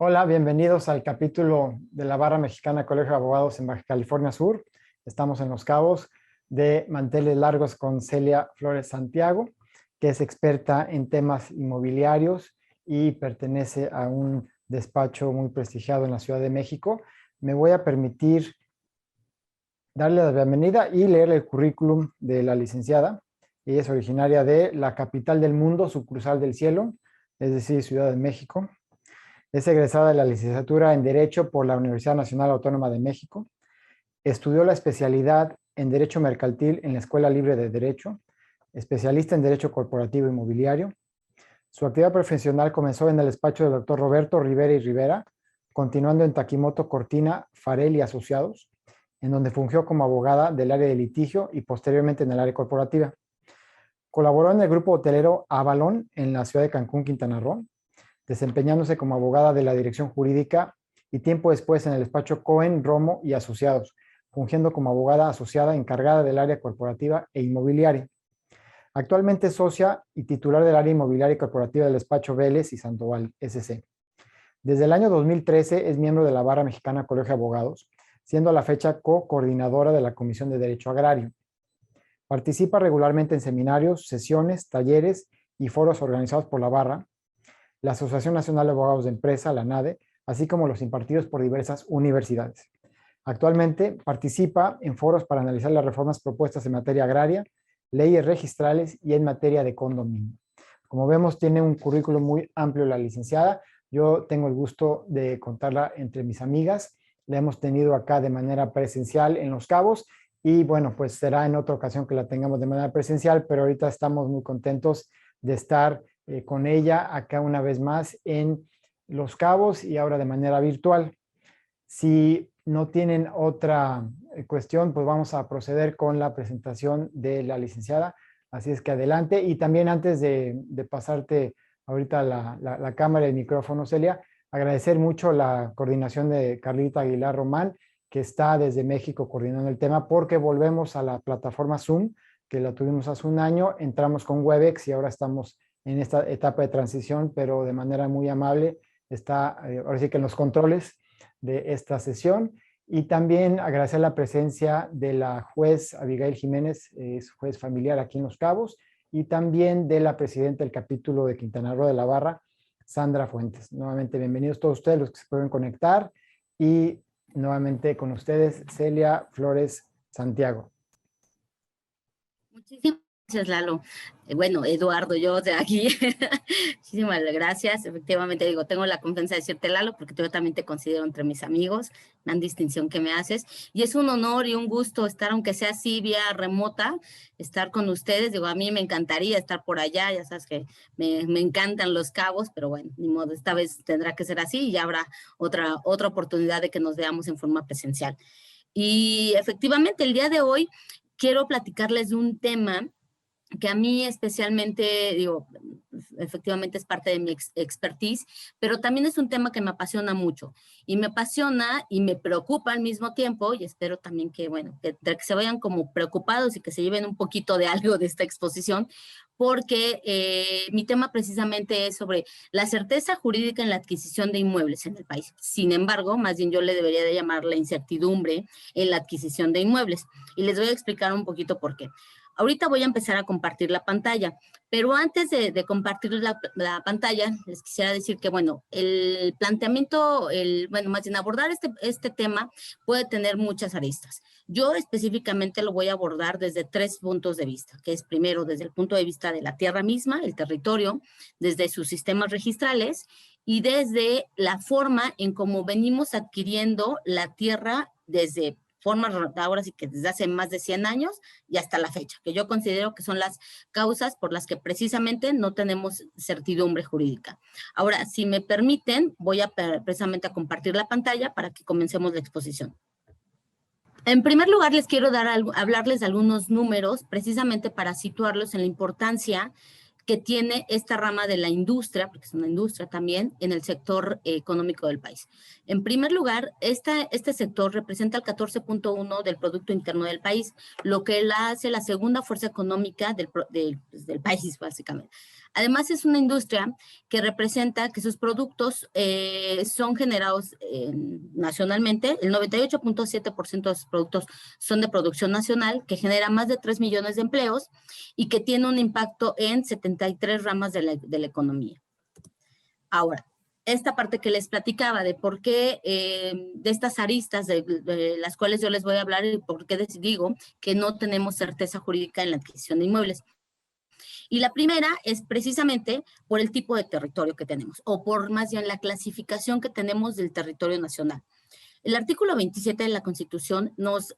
Hola, bienvenidos al capítulo de la Barra Mexicana Colegio de Abogados en Baja California Sur. Estamos en Los Cabos de Manteles Largos con Celia Flores Santiago, que es experta en temas inmobiliarios y pertenece a un despacho muy prestigiado en la Ciudad de México. Me voy a permitir darle la bienvenida y leer el currículum de la licenciada. Ella es originaria de la capital del mundo, sucursal del cielo, es decir, Ciudad de México. Es egresada de la licenciatura en Derecho por la Universidad Nacional Autónoma de México. Estudió la especialidad en Derecho Mercantil en la Escuela Libre de Derecho, especialista en Derecho Corporativo Inmobiliario. Su actividad profesional comenzó en el despacho del doctor Roberto Rivera y Rivera, continuando en Takimoto Cortina, Farell y Asociados, en donde fungió como abogada del área de litigio y posteriormente en el área corporativa. Colaboró en el grupo hotelero Avalon en la ciudad de Cancún, Quintana Roo, desempeñándose como abogada de la dirección jurídica y tiempo después en el despacho Cohen, Romo y Asociados, fungiendo como abogada asociada encargada del área corporativa e inmobiliaria. Actualmente es socia y titular del área inmobiliaria y corporativa del despacho Vélez y Sandoval, SC. Desde el año 2013 es miembro de la Barra Mexicana Colegio de Abogados, siendo a la fecha co-coordinadora de la Comisión de Derecho Agrario. Participa regularmente en seminarios, sesiones, talleres y foros organizados por la Barra, la Asociación Nacional de Abogados de Empresa, la ANADE, así como los impartidos por diversas universidades. Actualmente participa en foros para analizar las reformas propuestas en materia agraria, leyes registrales y en materia de condominio. Como vemos, tiene un currículum muy amplio la licenciada. Yo tengo el gusto de contarla entre mis amigas. La hemos tenido acá de manera presencial en Los Cabos y bueno, pues será en otra ocasión que la tengamos de manera presencial, pero ahorita estamos muy contentos de estar con ella acá una vez más en Los Cabos y ahora de manera virtual. Si no tienen otra cuestión, pues vamos a proceder con la presentación de la licenciada. Así es que adelante. Y también antes de pasarte ahorita la cámara y el micrófono, Celia, agradecer mucho la coordinación de Carlita Aguilar Román, que está desde México coordinando el tema, porque volvemos a la plataforma Zoom, que la tuvimos hace un año, entramos con Webex y ahora estamos en esta etapa de transición, pero de manera muy amable está ahora sí que en los controles de esta sesión. Y también agradecer la presencia de la juez Abigail Jiménez, es juez familiar aquí en Los Cabos, y también de la presidenta del capítulo de Quintana Roo de la Barra, Sandra Fuentes. Nuevamente, bienvenidos todos ustedes los que se pueden conectar. Y nuevamente con ustedes, Celia Flores Santiago. Muchísimas gracias, Lalo. Bueno, Eduardo, yo de aquí, muchísimas gracias. Efectivamente, digo, tengo la confianza de decirte, Lalo, porque yo también te considero entre mis amigos, gran distinción que me haces. Y es un honor y un gusto estar, aunque sea así, vía remota, estar con ustedes. Digo, a mí me encantaría estar por allá, ya sabes que me encantan Los Cabos, pero bueno, ni modo, esta vez tendrá que ser así y ya habrá otra oportunidad de que nos veamos en forma presencial. Y efectivamente, el día de hoy quiero platicarles de un tema que a mí especialmente, digo, efectivamente es parte de mi expertise, pero también es un tema que me apasiona mucho. Y me apasiona y me preocupa al mismo tiempo, y espero también que, bueno, que se vayan como preocupados y que se lleven un poquito de algo de esta exposición, porque mi tema precisamente es sobre la certeza jurídica en la adquisición de inmuebles en el país. Sin embargo, más bien yo le debería de llamar la incertidumbre en la adquisición de inmuebles. Y les voy a explicar un poquito por qué. Ahorita voy a empezar a compartir la pantalla, pero antes de compartir la pantalla, les quisiera decir que, bueno, el planteamiento, bueno, más bien abordar este tema puede tener muchas aristas. Yo específicamente lo voy a abordar desde 3 puntos de vista, que es primero desde el punto de vista de la tierra misma, el territorio, desde sus sistemas registrales y desde la forma en cómo venimos adquiriendo la tierra desde formas, ahora sí que desde hace más de 100 años y hasta la fecha, que yo considero que son las causas por las que precisamente no tenemos certidumbre jurídica. Ahora, si me permiten, voy a precisamente a compartir la pantalla para que comencemos la exposición. En primer lugar, les quiero hablarles de algunos números precisamente para situarlos en la importancia que tiene esta rama de la industria, porque es una industria también, en el sector económico del país. En primer lugar, este sector representa el 14.1 del Producto Interno del país, lo que la hace la segunda fuerza económica del país, básicamente. Además, es una industria que representa que sus productos son generados nacionalmente. El 98.7% de sus productos son de producción nacional, que genera más de 3 millones de empleos y que tiene un impacto en 73 ramas de la economía. Ahora, esta parte que les platicaba de por qué, de estas aristas de las cuales yo les voy a hablar y por qué digo que no tenemos certeza jurídica en la adquisición de inmuebles. Y la primera es precisamente por el tipo de territorio que tenemos, o por más bien la clasificación que tenemos del territorio nacional. El artículo 27 de la Constitución nos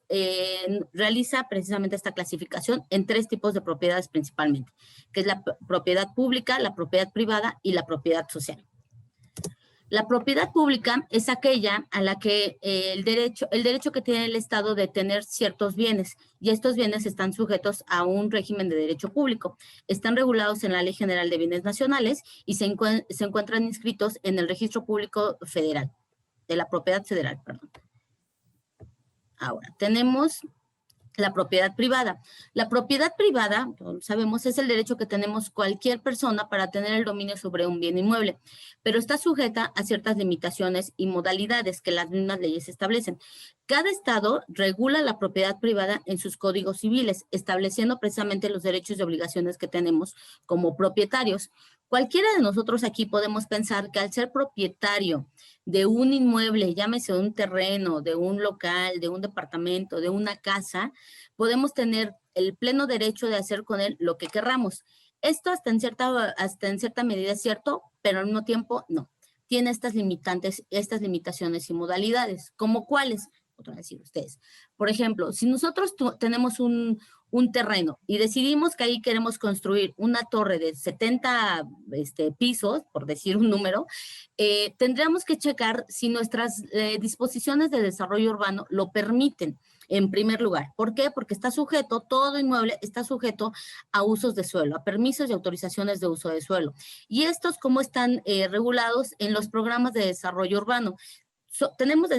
realiza precisamente esta clasificación en 3 tipos de propiedades principalmente, que es la propiedad pública, la propiedad privada y la propiedad social. La propiedad pública es aquella a la que el derecho que tiene el Estado de tener ciertos bienes, y estos bienes están sujetos a un régimen de derecho público. Están regulados en la Ley General de Bienes Nacionales y se encuentran inscritos en el Registro Público Federal, de la propiedad federal, perdón. Ahora, tenemos la propiedad privada. La propiedad privada, como sabemos, es el derecho que tenemos cualquier persona para tener el dominio sobre un bien inmueble, pero está sujeta a ciertas limitaciones y modalidades que las mismas leyes establecen. Cada estado regula la propiedad privada en sus códigos civiles, estableciendo precisamente los derechos y obligaciones que tenemos como propietarios. Cualquiera de nosotros aquí podemos pensar que al ser propietario de un inmueble, llámese de un terreno, de un local, de un departamento, de una casa, podemos tener el pleno derecho de hacer con él lo que querramos. Esto hasta en cierta medida es cierto, pero al mismo tiempo no. Tiene estas limitaciones y modalidades. ¿Como cuáles? Podrán decir ustedes. Por ejemplo, si nosotros tenemos un terreno y decidimos que ahí queremos construir una torre de 70 pisos, por decir un número, tendríamos que checar si nuestras disposiciones de desarrollo urbano lo permiten, en primer lugar. ¿Por qué? Porque todo inmueble está sujeto a usos de suelo, a permisos y autorizaciones de uso de suelo. Y estos, ¿cómo están regulados en los programas de desarrollo urbano? Tenemos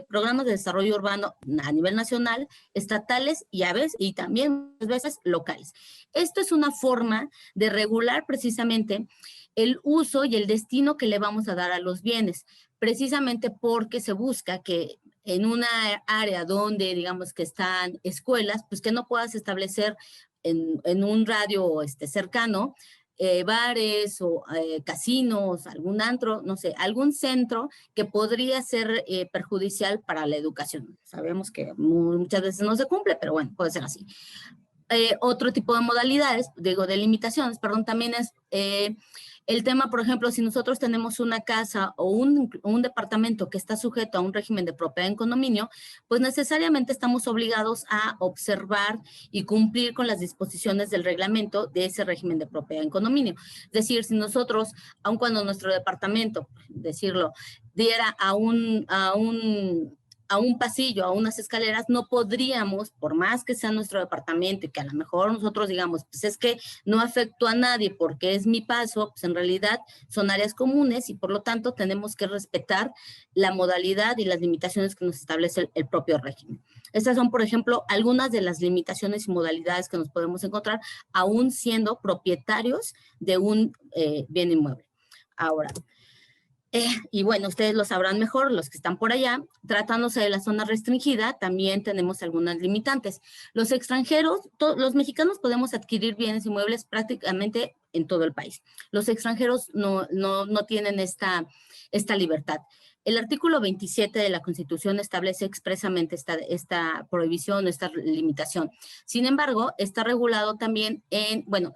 programas de desarrollo urbano a nivel nacional, estatales y también muchas veces locales. Esto es una forma de regular precisamente el uso y el destino que le vamos a dar a los bienes, precisamente porque se busca que en una área donde digamos que están escuelas, pues que no puedas establecer en un radio cercano bares o casinos, algún antro, no sé, algún centro que podría ser perjudicial para la educación. Sabemos que muchas veces no se cumple, pero bueno, puede ser así. Otro tipo de modalidades, de limitaciones, perdón, también es el tema, por ejemplo, si nosotros tenemos una casa o un departamento que está sujeto a un régimen de propiedad en condominio, pues necesariamente estamos obligados a observar y cumplir con las disposiciones del reglamento de ese régimen de propiedad en condominio. Es decir, si nosotros, aun cuando nuestro departamento, decirlo, diera a un pasillo, a unas escaleras, no podríamos, por más que sea nuestro departamento y que a lo mejor nosotros digamos, pues es que no afectó a nadie porque es mi paso, pues en realidad son áreas comunes y por lo tanto tenemos que respetar la modalidad y las limitaciones que nos establece el propio régimen. Estas son, por ejemplo, algunas de las limitaciones y modalidades que nos podemos encontrar aún siendo propietarios de un bien inmueble. Ahora, y bueno, ustedes lo sabrán mejor, los que están por allá, tratándose de la zona restringida, también tenemos algunas limitantes. Los extranjeros, los mexicanos podemos adquirir bienes inmuebles prácticamente en todo el país. Los extranjeros no tienen esta libertad. El artículo 27 de la Constitución establece expresamente esta prohibición, esta limitación. Sin embargo, está regulado también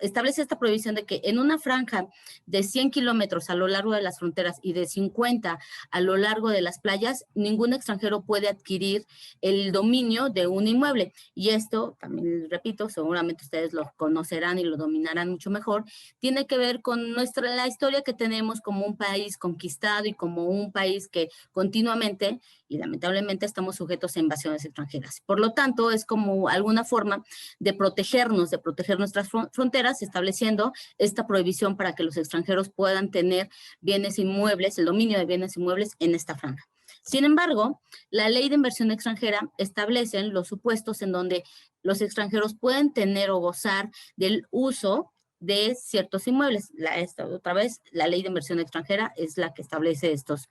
establece esta prohibición de que en una franja de 100 kilómetros a lo largo de las fronteras y de 50 a lo largo de las playas, ningún extranjero puede adquirir el dominio de un inmueble. Y esto, también repito, seguramente ustedes lo conocerán y lo dominarán mucho mejor, tiene que ver con la historia que tenemos como un país conquistado y como un país que continuamente y lamentablemente estamos sujetos a invasiones extranjeras. Por lo tanto, es como alguna forma de proteger nuestras fronteras, estableciendo esta prohibición para que los extranjeros puedan tener bienes inmuebles, el dominio de bienes inmuebles en esta franja. Sin embargo, la Ley de Inversión Extranjera establece los supuestos en donde los extranjeros pueden tener o gozar del uso de ciertos inmuebles. Otra vez, la ley de inversión extranjera es la que establece estas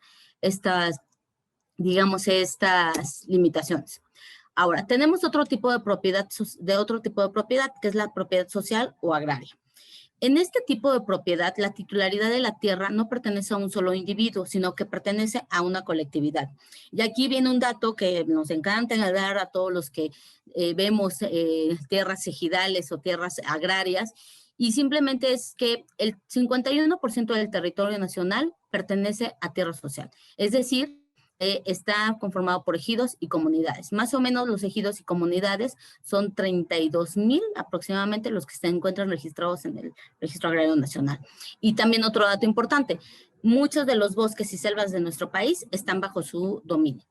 limitaciones. Ahora, tenemos otro tipo de propiedad, que es la propiedad social o agraria. En este tipo de propiedad, la titularidad de la tierra no pertenece a un solo individuo, sino que pertenece a una colectividad. Y aquí viene un dato que nos encanta dar a todos los que vemos tierras ejidales o tierras agrarias, y simplemente es que el 51% del territorio nacional pertenece a tierra social. Es decir, está conformado por ejidos y comunidades. Más o menos los ejidos y comunidades son 32,000 aproximadamente los que se encuentran registrados en el Registro Agrario Nacional. Y también otro dato importante, muchos de los bosques y selvas de nuestro país están bajo su dominio.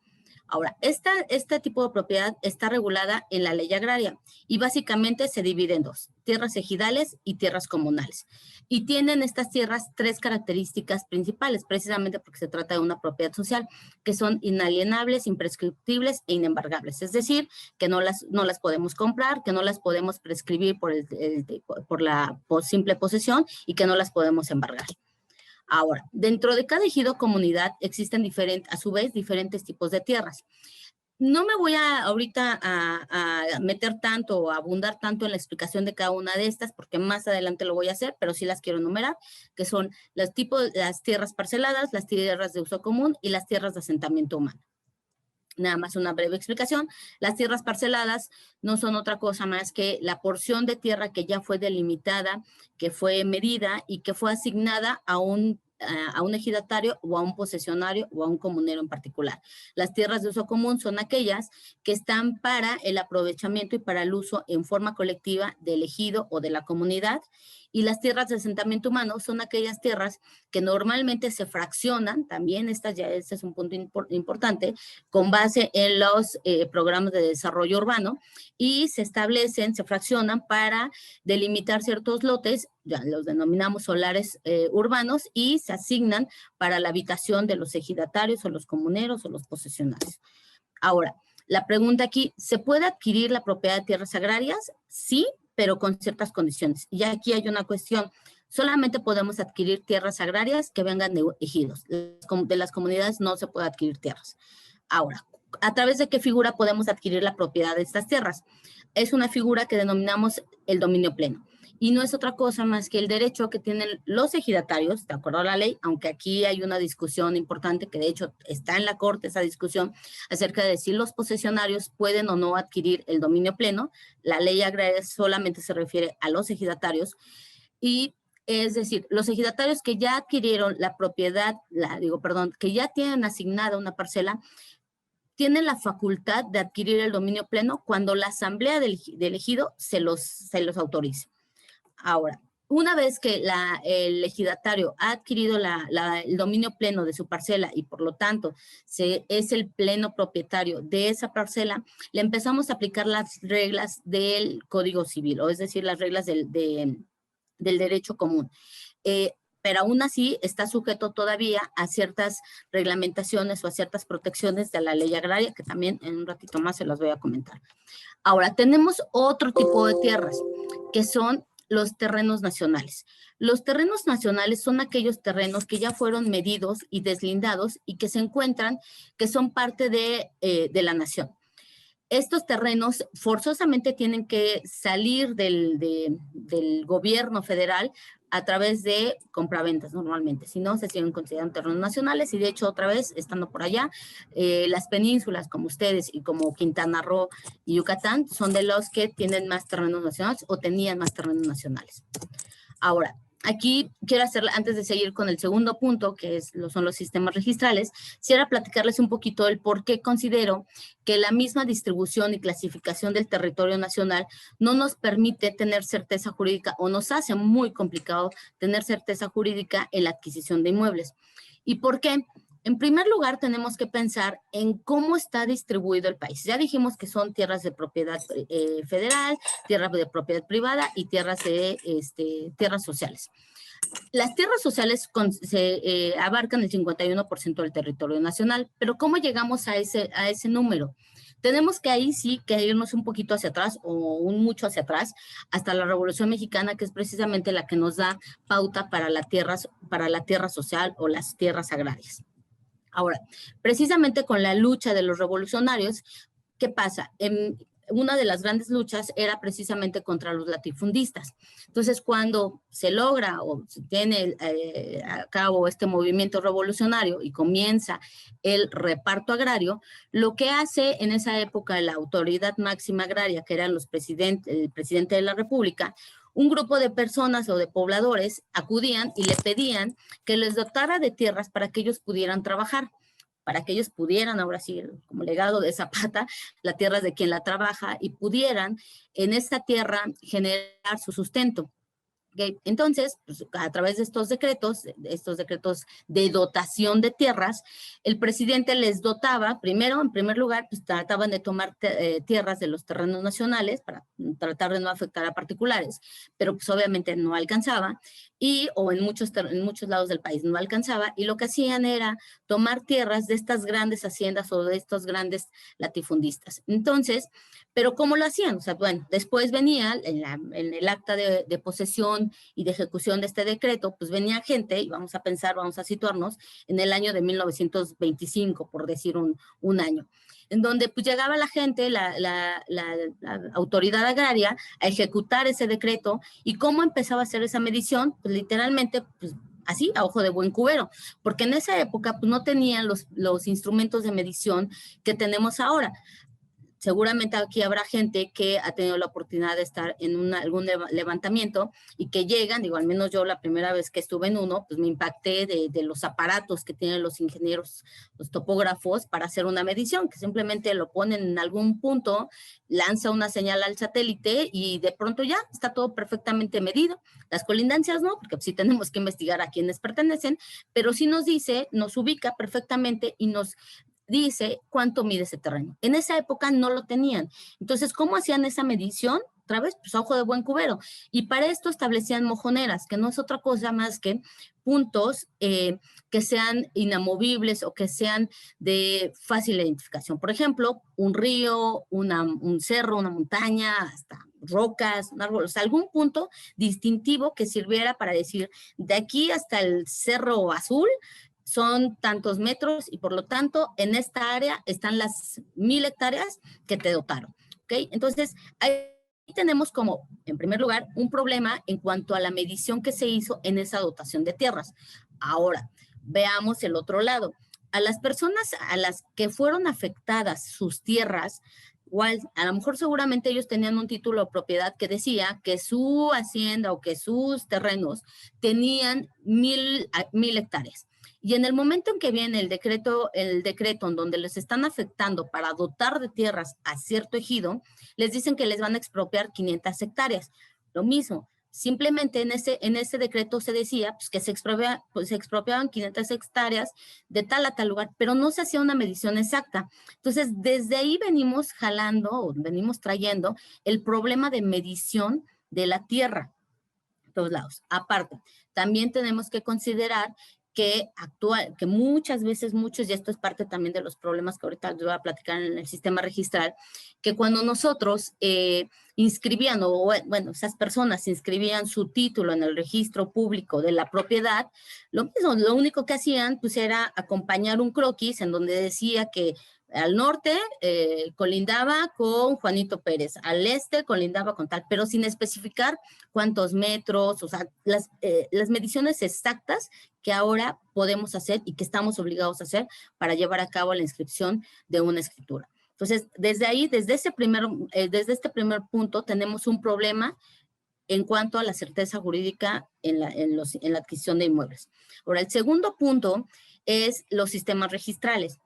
Ahora, este tipo de propiedad está regulada en la ley agraria y básicamente se divide en dos, tierras ejidales y tierras comunales. Y tienen estas tierras 3 características principales, precisamente porque se trata de una propiedad social, que son inalienables, imprescriptibles e inembargables. Es decir, que no las podemos comprar, que no las podemos prescribir por la simple posesión y que no las podemos embargar. Ahora, dentro de cada ejido comunidad existen a su vez diferentes tipos de tierras. No me voy ahorita a meter tanto o a abundar tanto en la explicación de cada una de estas, porque más adelante lo voy a hacer, pero sí las quiero enumerar, que son las tierras parceladas, las tierras de uso común y las tierras de asentamiento humano. Nada más una breve explicación. Las tierras parceladas no son otra cosa más que la porción de tierra que ya fue delimitada, que fue medida y que fue asignada a un ejidatario o a un posesionario o a un comunero en particular. Las tierras de uso común son aquellas que están para el aprovechamiento y para el uso en forma colectiva del ejido o de la comunidad. Y las tierras de asentamiento humano son aquellas tierras que normalmente se fraccionan, también este es un punto importante, con base en los programas de desarrollo urbano, y se fraccionan para delimitar ciertos lotes, ya los denominamos solares urbanos, y se asignan para la habitación de los ejidatarios o los comuneros o los posesionarios. Ahora, la pregunta aquí, ¿se puede adquirir la propiedad de tierras agrarias? Sí, pero con ciertas condiciones. Y aquí hay una cuestión. Solamente podemos adquirir tierras agrarias que vengan de ejidos. De las comunidades no se puede adquirir tierras. Ahora, ¿a través de qué figura podemos adquirir la propiedad de estas tierras? Es una figura que denominamos el dominio pleno. Y no es otra cosa más que el derecho que tienen los ejidatarios, de acuerdo a la ley, aunque aquí hay una discusión importante que de hecho está en la corte esa discusión acerca de si los posesionarios pueden o no adquirir el dominio pleno. La ley agraria solamente se refiere a los ejidatarios, y es decir, los ejidatarios que ya adquirieron la propiedad, que ya tienen asignada una parcela, tienen la facultad de adquirir el dominio pleno cuando la asamblea del ejido se los autorice. Ahora, una vez que el ejidatario ha adquirido el dominio pleno de su parcela y por lo tanto es el pleno propietario de esa parcela, le empezamos a aplicar las reglas del Código Civil, o es decir, las reglas del derecho común. Pero aún así está sujeto todavía a ciertas reglamentaciones o a ciertas protecciones de la ley agraria, que también en un ratito más se las voy a comentar. Ahora, tenemos otro tipo de tierras, que son los terrenos nacionales. Los terrenos nacionales son aquellos terrenos que ya fueron medidos y deslindados y que se encuentran, que son parte de la nación. Estos terrenos forzosamente tienen que salir del gobierno federal a través de compraventas normalmente, si no se siguen considerando terrenos nacionales. Y de hecho otra vez, estando por allá, las penínsulas como ustedes y como Quintana Roo y Yucatán son de los que tienen más terrenos nacionales o tenían más terrenos nacionales. Ahora, aquí quiero antes de seguir con el segundo punto, que son los sistemas registrales, quisiera platicarles un poquito del por qué considero que la misma distribución y clasificación del territorio nacional no nos permite tener certeza jurídica, o nos hace muy complicado tener certeza jurídica en la adquisición de inmuebles. ¿Y por qué? En primer lugar, tenemos que pensar en cómo está distribuido el país. Ya dijimos que son tierras de propiedad federal, tierras de propiedad privada y tierras sociales. Las tierras sociales abarcan el 51% del territorio nacional, pero ¿cómo llegamos a ese número? Tenemos que ahí sí que irnos un poquito hacia atrás o un mucho hacia atrás hasta la Revolución Mexicana, que es precisamente la que nos da pauta para la tierra social o las tierras agrarias. Ahora, precisamente con la lucha de los revolucionarios, ¿qué pasa? Una de las grandes luchas era precisamente contra los latifundistas. Entonces, cuando se logra o se tiene a cabo este movimiento revolucionario y comienza el reparto agrario, lo que hace en esa época la autoridad máxima agraria, que eran el presidente de la República, un grupo de personas o de pobladores acudían y le pedían que les dotara de tierras para que ellos pudieran trabajar, para que ellos pudieran, ahora sí, como legado de Zapata, la tierra es de quien la trabaja, y pudieran en esta tierra generar su sustento. ¿Okay? Entonces, pues, a través de estos decretos de dotación de tierras, el presidente les dotaba, primero, en primer lugar, pues trataban de tomar tierras de los terrenos nacionales para tratar de no afectar a particulares, pero pues obviamente no alcanzaba, o en muchos lados del país no alcanzaba, y lo que hacían era tomar tierras de estas grandes haciendas o de estos grandes latifundistas. Entonces, pero ¿cómo lo hacían? O sea, bueno, después venía en el acta de posesión y de ejecución de este decreto, pues venía gente, y vamos a situarnos en el año de 1925, por decir un año, en donde pues llegaba la gente, la autoridad agraria, a ejecutar ese decreto. ¿Y cómo empezaba a hacer esa medición? Pues literalmente, pues así, a ojo de buen cubero, porque en esa época pues no tenían los instrumentos de medición que tenemos ahora. Seguramente aquí habrá gente que ha tenido la oportunidad de estar en algún levantamiento y que llegan, digo, al menos yo la primera vez que estuve en uno, pues me impacté de los aparatos que tienen los ingenieros, los topógrafos, para hacer una medición, que simplemente lo ponen en algún punto, lanza una señal al satélite y de pronto ya está todo perfectamente medido. Las colindancias no, porque sí tenemos que investigar a quienes pertenecen, pero sí nos dice, nos ubica perfectamente y nos dice cuánto mide ese terreno. En esa época no lo tenían. Entonces, ¿cómo hacían esa medición? Otra vez, pues a ojo de buen cubero. Y para esto establecían mojoneras, que no es otra cosa más que puntos que sean inamovibles o que sean de fácil identificación. Por ejemplo, un río, un cerro, una montaña, hasta rocas, un árbol, o sea, algún punto distintivo que sirviera para decir, de aquí hasta el Cerro Azul son tantos metros y por lo tanto en esta área están las 1000 hectáreas que te dotaron, ¿ok? Entonces, ahí tenemos como, en primer lugar, un problema en cuanto a la medición que se hizo en esa dotación de tierras. Ahora, veamos el otro lado. A las personas a las que fueron afectadas sus tierras, igual, a lo mejor seguramente ellos tenían un título de propiedad que decía que su hacienda o que sus terrenos tenían 1000 hectáreas. Y en el momento en que viene el decreto en donde les están afectando para dotar de tierras a cierto ejido, les dicen que les van a expropiar 500 hectáreas. Lo mismo, simplemente en ese decreto se decía pues, que se expropiaban 500 hectáreas de tal a tal lugar, pero no se hacía una medición exacta. Entonces, desde ahí venimos jalando o venimos trayendo el problema de medición de la tierra a todos lados. Aparte, también tenemos que considerar que muchas veces, y esto es parte también de los problemas que ahorita les voy a platicar en el sistema registral, que cuando nosotros inscribían, o bueno, esas personas inscribían su título en el registro público de la propiedad, lo único que hacían pues era acompañar un croquis en donde decía que al norte colindaba con Juanito Pérez, al este colindaba con tal, pero sin especificar cuántos metros, o sea, las mediciones exactas que ahora podemos hacer y que estamos obligados a hacer para llevar a cabo la inscripción de una escritura. Entonces, desde ahí, desde este primer punto, tenemos un problema en cuanto a la certeza jurídica en la adquisición de inmuebles. Ahora, el segundo punto es los sistemas registrales.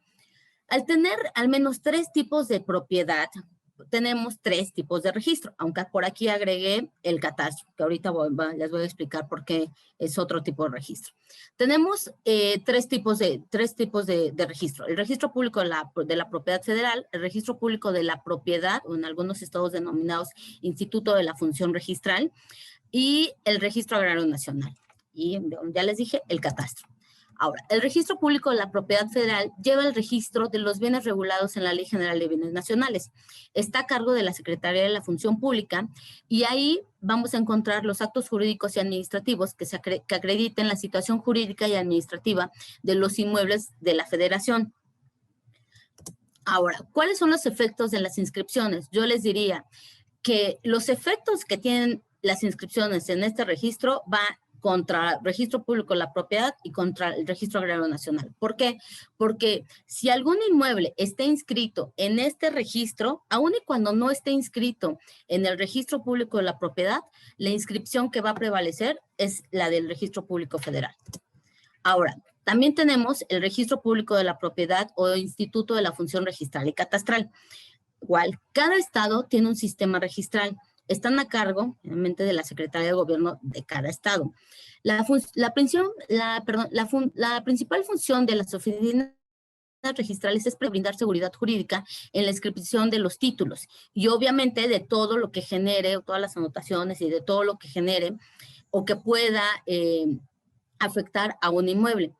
Al tener al menos 3 tipos de propiedad, tenemos 3 tipos de registro, aunque por aquí agregué el catastro, que ahorita les voy a explicar por qué es otro tipo de registro. Tenemos 3 tipos de registro. El registro público de la propiedad federal, el registro público de la propiedad, o en algunos estados denominados Instituto de la Función Registral, y el registro agrario nacional. Y ya les dije, el catastro. Ahora, el registro público de la propiedad federal lleva el registro de los bienes regulados en la Ley General de Bienes Nacionales. Está a cargo de la Secretaría de la Función Pública y ahí vamos a encontrar los actos jurídicos y administrativos que acrediten la situación jurídica y administrativa de los inmuebles de la Federación. Ahora, ¿cuáles son los efectos de las inscripciones? Yo les diría que los efectos que tienen las inscripciones en este registro va contra el registro público de la propiedad y contra el registro agrario nacional. ¿Por qué? Porque si algún inmueble está inscrito en este registro, aun y cuando no esté inscrito en el registro público de la propiedad, la inscripción que va a prevalecer es la del registro público federal. Ahora, también tenemos el registro público de la propiedad o Instituto de la Función Registral y Catastral. Igual, cada estado tiene un sistema registral. Están a cargo, obviamente, de la Secretaría de Gobierno de cada estado. La principal función de las oficinas registrales es brindar seguridad jurídica en la inscripción de los títulos y obviamente de todo lo que genere, o todas las anotaciones y de todo lo que genere o que pueda afectar a un inmueble.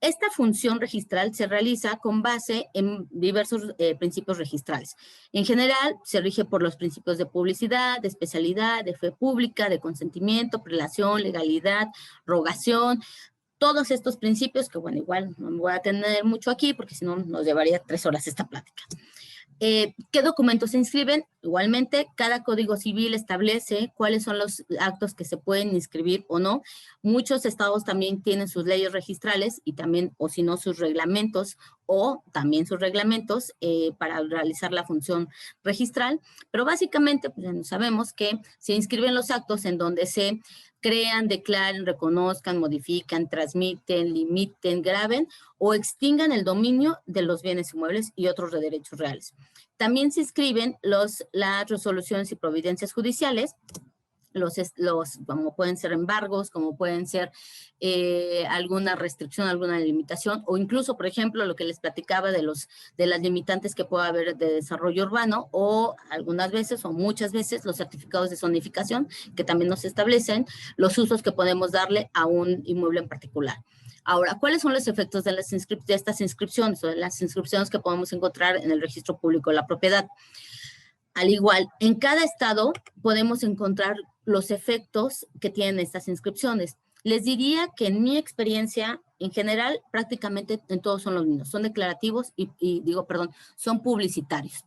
Esta función registral se realiza con base en diversos principios registrales. En general, se rige por los principios de publicidad, de especialidad, de fe pública, de consentimiento, prelación, legalidad, rogación. Todos estos principios que, bueno, igual no me voy a tener mucho aquí porque si no nos llevaría 3 horas esta plática. ¿Qué documentos se inscriben? Igualmente, cada código civil establece cuáles son los actos que se pueden inscribir o no. Muchos estados también tienen sus leyes registrales y también, o si no, sus reglamentos o también sus reglamentos para realizar la función registral. Pero básicamente, pues sabemos que se inscriben los actos en donde se crean, declaren, reconozcan, modifican, transmiten, limiten, graben o extingan el dominio de los bienes inmuebles y otros de derechos reales. También se inscriben las resoluciones y providencias judiciales, como pueden ser embargos, como pueden ser alguna restricción, alguna limitación, o incluso, por ejemplo, lo que les platicaba de las limitantes que pueda haber de desarrollo urbano, o algunas veces, o muchas veces, los certificados de zonificación, que también nos establecen los usos que podemos darle a un inmueble en particular. Ahora, ¿cuáles son los efectos de estas inscripciones, o de las inscripciones que podemos encontrar en el registro público de la propiedad? Al igual, en cada estado podemos encontrar los efectos que tienen estas inscripciones. Les diría que en mi experiencia, en general, prácticamente en todos son los mismos. Son declarativos son publicitarios,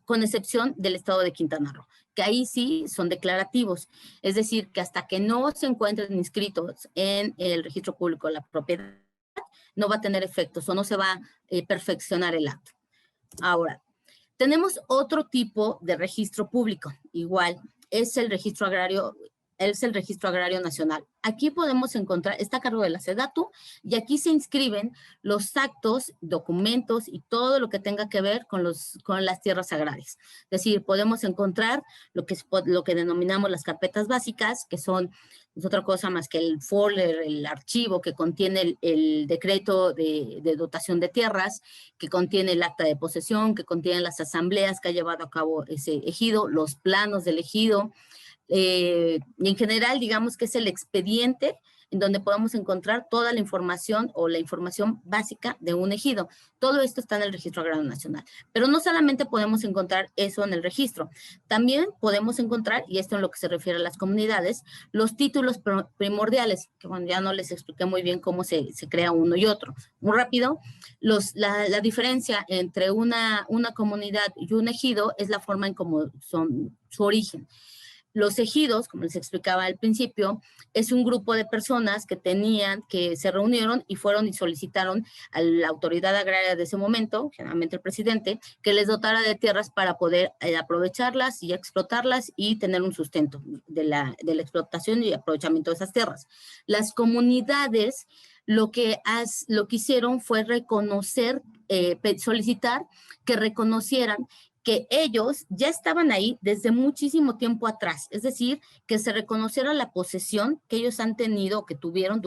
con excepción del estado de Quintana Roo, que ahí sí son declarativos. Es decir, que hasta que no se encuentren inscritos en el registro público de la propiedad, no va a tener efectos o no se va a perfeccionar el acto. Ahora, tenemos otro tipo de registro público, igual, es el registro agrario nacional. Aquí podemos encontrar, está a cargo de la SEDATU, y aquí se inscriben los actos, documentos y todo lo que tenga que ver con las tierras agrarias. Es decir, podemos encontrar lo que denominamos las carpetas básicas, que son es otra cosa más que el folder, el archivo que contiene el decreto de dotación de tierras, que contiene el acta de posesión, que contiene las asambleas que ha llevado a cabo ese ejido, los planos del ejido, y en general digamos que es el expediente en donde podemos encontrar toda la información o la información básica de un ejido. Todo esto está en el Registro Agrario Nacional. Pero no solamente podemos encontrar eso en el registro, también podemos encontrar, y esto en lo que se refiere a las comunidades, los títulos primordiales, que bueno, ya no les expliqué muy bien cómo se crea uno y otro. Muy rápido, la diferencia entre una comunidad y un ejido es la forma en cómo son su origen. Los ejidos, como les explicaba al principio, es un grupo de personas que se reunieron y fueron y solicitaron a la autoridad agraria de ese momento, generalmente el presidente, que les dotara de tierras para poder aprovecharlas y explotarlas y tener un sustento de la explotación y aprovechamiento de esas tierras. Las comunidades lo que hicieron fue solicitar que reconocieran que ellos ya estaban ahí desde muchísimo tiempo atrás, es decir, que se reconociera la posesión que ellos han tenido, que tuvieron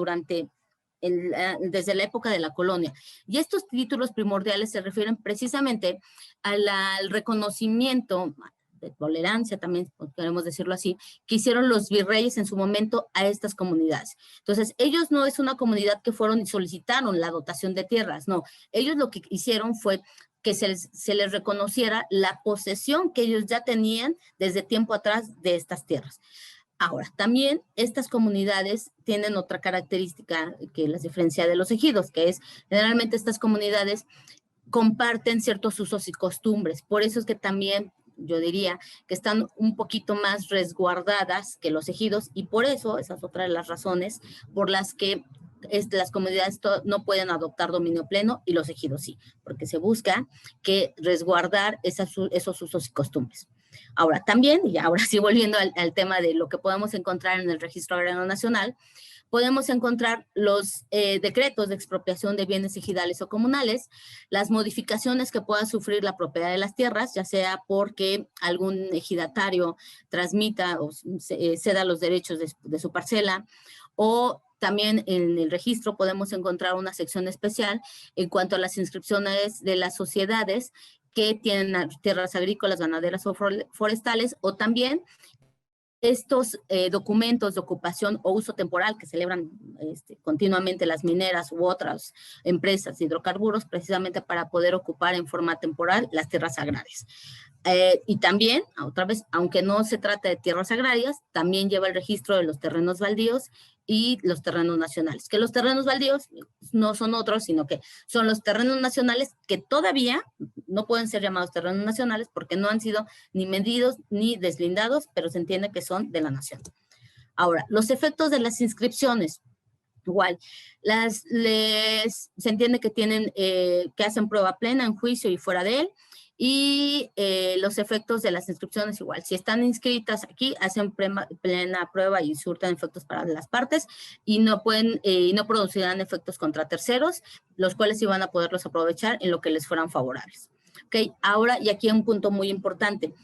desde la época de la colonia. Y estos títulos primordiales se refieren precisamente al reconocimiento de tolerancia, también queremos decirlo así, que hicieron los virreyes en su momento a estas comunidades. Entonces, ellos no es una comunidad que fueron y solicitaron la dotación de tierras, no. Ellos lo que hicieron fue que se les reconociera la posesión que ellos ya tenían desde tiempo atrás de estas tierras. Ahora, también estas comunidades tienen otra característica que las diferencia de los ejidos, que es generalmente estas comunidades comparten ciertos usos y costumbres. Por eso es que también yo diría que están un poquito más resguardadas que los ejidos y por eso, esa es otra de las razones por las que las comunidades no pueden adoptar dominio pleno y los ejidos sí, porque se busca que resguardar esos usos y costumbres. Ahora, también, y ahora sí volviendo al tema de lo que podemos encontrar en el Registro Agrario Nacional, podemos encontrar los decretos de expropiación de bienes ejidales o comunales, las modificaciones que pueda sufrir la propiedad de las tierras, ya sea porque algún ejidatario transmita o ceda los derechos de su parcela, o también en el registro podemos encontrar una sección especial en cuanto a las inscripciones de las sociedades que tienen tierras agrícolas, ganaderas o forestales, o también estos documentos de ocupación o uso temporal que celebran continuamente las mineras u otras empresas de hidrocarburos precisamente para poder ocupar en forma temporal las tierras agrarias. Y también, otra vez, aunque no se trata de tierras agrarias, también lleva el registro de los terrenos baldíos y los terrenos nacionales. Que los terrenos baldíos no son otros, sino que son los terrenos nacionales que todavía no pueden ser llamados terrenos nacionales porque no han sido ni medidos ni deslindados, pero se entiende que son de la nación. Ahora, los efectos de las inscripciones. Igual, se entiende que tienen, que hacen prueba plena en juicio y fuera de él, y los efectos de las inscripciones igual. Si están inscritas aquí, hacen plena prueba y surten efectos para las partes y no producirán efectos contra terceros, los cuales iban a poderlos aprovechar en lo que les fueran favorables. Ok, ahora, y aquí un punto muy importante.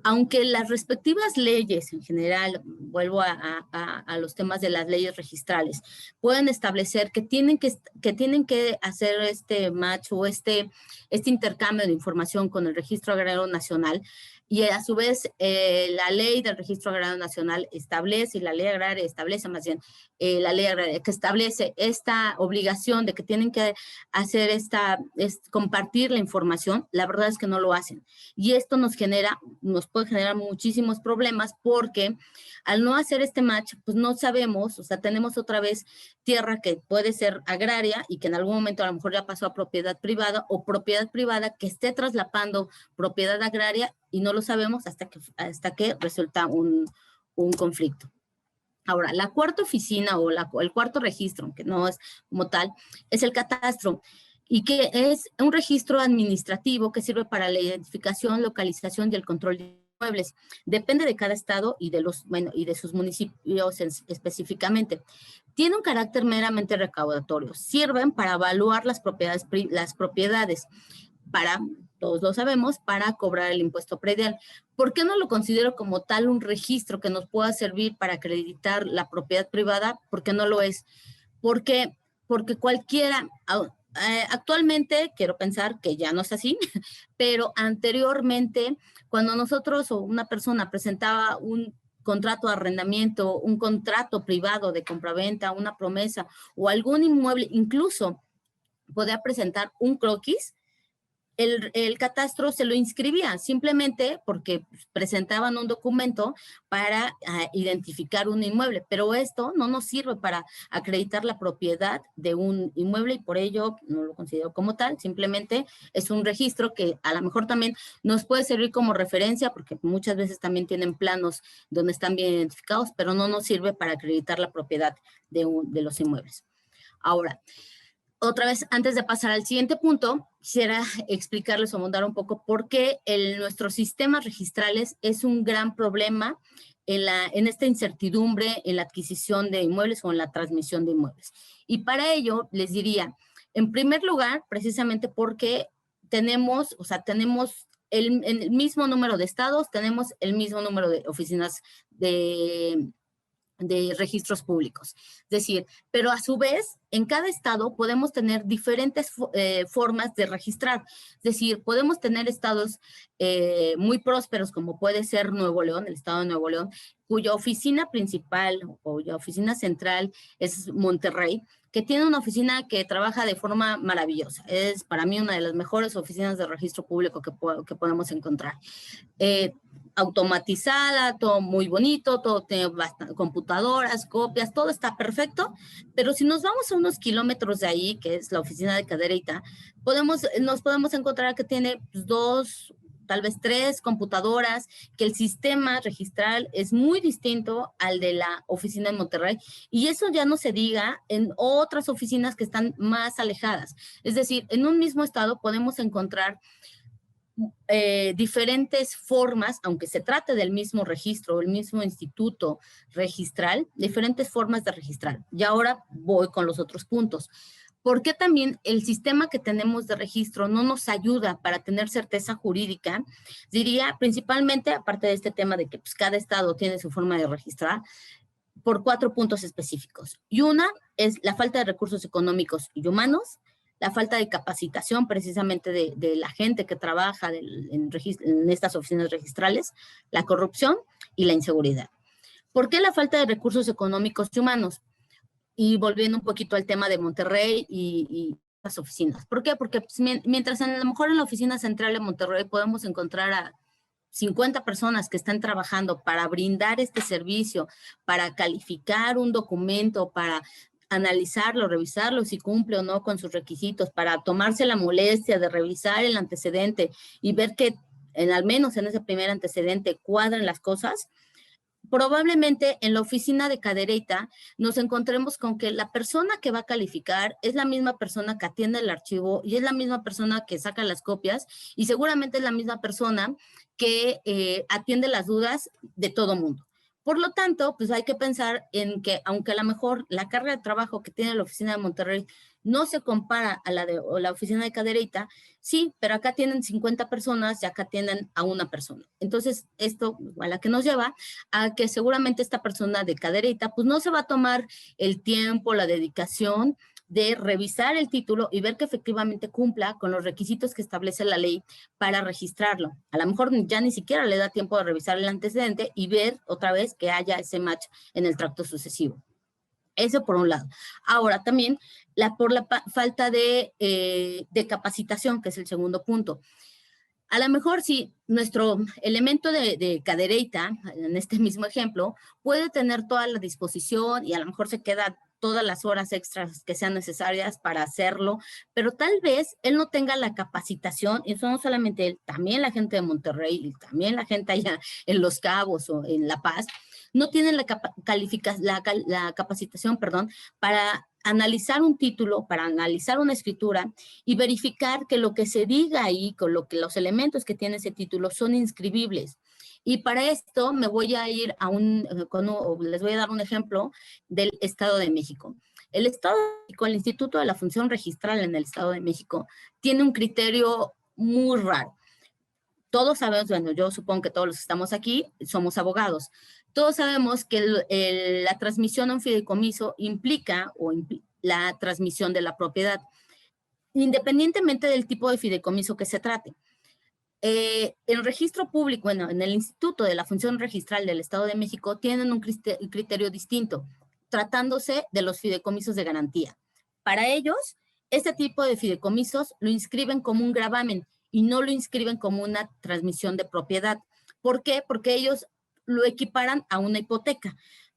Aunque las respectivas leyes en general, vuelvo a los temas de las leyes registrales, pueden establecer que tienen que hacer este match o este intercambio de información con el Registro Agrario Nacional, y a su vez la ley del Registro Agrario Nacional establece, y la ley agraria establece más bien, la ley agraria que establece esta obligación de que tienen que hacer compartir la información, la verdad es que no lo hacen. Y esto nos puede generar muchísimos problemas porque al no hacer este match, pues no sabemos, o sea, tenemos otra vez tierra que puede ser agraria y que en algún momento a lo mejor ya pasó a propiedad privada o propiedad privada que esté traslapando propiedad agraria y no lo sabemos hasta que resulta un conflicto. Ahora, la cuarta oficina o el cuarto registro, aunque no es como tal, es el catastro, y que es un registro administrativo que sirve para la identificación, localización y el control de inmuebles. Depende de cada estado y de sus municipios específicamente. Tiene un carácter meramente recaudatorio. Sirven para evaluar las propiedades para, todos lo sabemos, para cobrar el impuesto predial. ¿Por qué no lo considero como tal un registro que nos pueda servir para acreditar la propiedad privada? Porque no lo es. Porque cualquiera, actualmente quiero pensar que ya no es así, pero anteriormente, cuando nosotros o una persona presentaba un contrato de arrendamiento, un contrato privado de compraventa, una promesa o algún inmueble, incluso podía presentar un croquis, el catastro se lo inscribía simplemente porque presentaban un documento para identificar un inmueble, pero esto no nos sirve para acreditar la propiedad de un inmueble y por ello no lo considero como tal, simplemente es un registro que a lo mejor también nos puede servir como referencia porque muchas veces también tienen planos donde están bien identificados, pero no nos sirve para acreditar la propiedad de los inmuebles. Ahora, otra vez, antes de pasar al siguiente punto, quisiera explicarles o abundar un poco por qué nuestros sistemas registrales es un gran problema en esta incertidumbre en la adquisición de inmuebles o en la transmisión de inmuebles. Y para ello, les diría, en primer lugar, precisamente porque tenemos el mismo número de estados, tenemos el mismo número de oficinas de de registros públicos. Es decir, pero a su vez, en cada estado podemos tener diferentes formas de registrar. Es decir, podemos tener estados muy prósperos, como puede ser Nuevo León, el estado de Nuevo León, cuya oficina principal o cuya oficina central es Monterrey, que tiene una oficina que trabaja de forma maravillosa. Es para mí una de las mejores oficinas de registro público que podemos encontrar. Automatizada, todo muy bonito, todo tiene computadoras, copias, todo está perfecto, pero si nos vamos a unos kilómetros de ahí, que es la oficina de Cadereyta, nos podemos encontrar que tiene pues, 2, tal vez 3 computadoras, que el sistema registral es muy distinto al de la oficina en Monterrey, y eso ya no se diga en otras oficinas que están más alejadas. Es decir, en un mismo estado podemos encontrar diferentes formas, aunque se trate del mismo registro, el mismo instituto registral, diferentes formas de registrar. Y ahora voy con los otros puntos. ¿Por qué también el sistema que tenemos de registro no nos ayuda para tener certeza jurídica? Diría principalmente, aparte de este tema de que pues, cada estado tiene su forma de registrar, por 4 puntos específicos. Y una es la falta de recursos económicos y humanos, la falta de capacitación precisamente de la gente que trabaja en estas oficinas registrales, la corrupción y la inseguridad. ¿Por qué la falta de recursos económicos y humanos? Y volviendo un poquito al tema de Monterrey y las oficinas. ¿Por qué? Porque pues, mientras a lo mejor en la oficina central de Monterrey podemos encontrar a 50 personas que están trabajando para brindar este servicio, para calificar un documento, para analizarlo, revisarlo si cumple o no con sus requisitos, para tomarse la molestia de revisar el antecedente y ver que al menos en ese primer antecedente cuadran las cosas. Probablemente en la oficina de Cadereyta nos encontremos con que la persona que va a calificar es la misma persona que atiende el archivo y es la misma persona que saca las copias y seguramente es la misma persona que atiende las dudas de todo mundo. Por lo tanto, pues hay que pensar en que aunque a lo mejor la carga de trabajo que tiene la oficina de Monterrey no se compara a la de la oficina de Cadereyta, sí, pero acá tienen 50 personas y acá tienen a una persona. Entonces, esto a la que nos lleva a que seguramente esta persona de Cadereyta pues no se va a tomar el tiempo, la dedicación de revisar el título y ver que efectivamente cumpla con los requisitos que establece la ley para registrarlo. A lo mejor ya ni siquiera le da tiempo de revisar el antecedente y ver otra vez que haya ese match en el tracto sucesivo. Eso por un lado. Ahora también por la falta de capacitación, que es el segundo punto. A lo mejor si nuestro elemento de Cadereyta, en este mismo ejemplo, puede tener toda la disposición y a lo mejor se queda todas las horas extras que sean necesarias para hacerlo, pero tal vez él no tenga la capacitación, y eso no solamente él, también la gente de Monterrey y también la gente allá en Los Cabos o en La Paz, no tienen la capacitación, perdón, para analizar un título, para analizar una escritura y verificar que lo que se diga ahí, con lo que los elementos que tiene ese título son inscribibles. Y para esto me voy a ir les voy a dar un ejemplo del Estado de México. El Estado de México, el Instituto de la Función Registral en el Estado de México, tiene un criterio muy raro. Todos sabemos, bueno, yo supongo que todos los que estamos aquí somos abogados. Todos sabemos que la transmisión a un fideicomiso implica la transmisión de la propiedad, independientemente del tipo de fideicomiso que se trate. El registro público, bueno, en el Instituto de la Función Registral del Estado de México tienen un criterio distinto, tratándose de los fideicomisos de garantía. Para ellos, este tipo de fideicomisos lo inscriben como un gravamen y no lo inscriben como una transmisión de propiedad. ¿Por qué? Porque ellos lo equiparan a una hipoteca.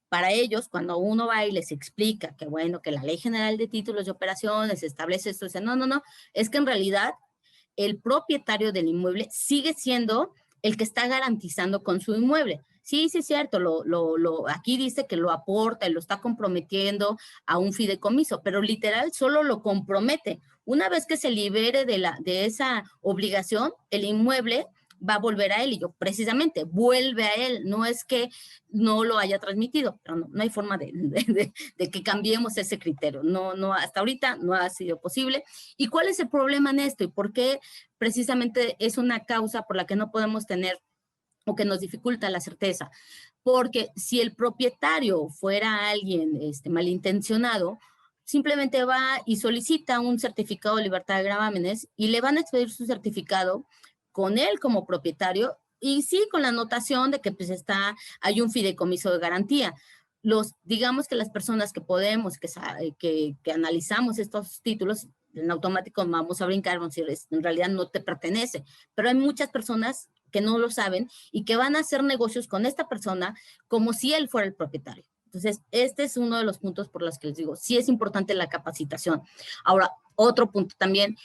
Para ellos, cuando uno va y les explica que, bueno, que la Ley General de Títulos de Operaciones establece esto, dicen, no, es que en realidad el propietario del inmueble sigue siendo el que está garantizando con su inmueble. Sí, sí es cierto, aquí dice que lo aporta y lo está comprometiendo a un fideicomiso, pero literal solo lo compromete. Una vez que se libere de esa obligación, el inmueble va a volver a él y yo precisamente vuelve a él, no es que no lo haya transmitido, pero no hay forma de que cambiemos ese criterio, no, hasta ahorita no ha sido posible. ¿Y cuál es el problema en esto y por qué precisamente es una causa por la que no podemos tener o que nos dificulta la certeza? porque si el propietario fuera alguien malintencionado, simplemente va y solicita un certificado de libertad de gravámenes y le van a expedir su certificado con él como propietario y sí con la anotación de que pues hay un fideicomiso de garantía. Digamos que las personas que podemos, que analizamos estos títulos, en automático vamos a brincar, vamos a decir, en realidad no te pertenece, pero hay muchas personas que no lo saben y que van a hacer negocios con esta persona como si él fuera el propietario. Entonces, este es uno de los puntos por los que les digo, sí es importante la capacitación. Ahora, otro punto también,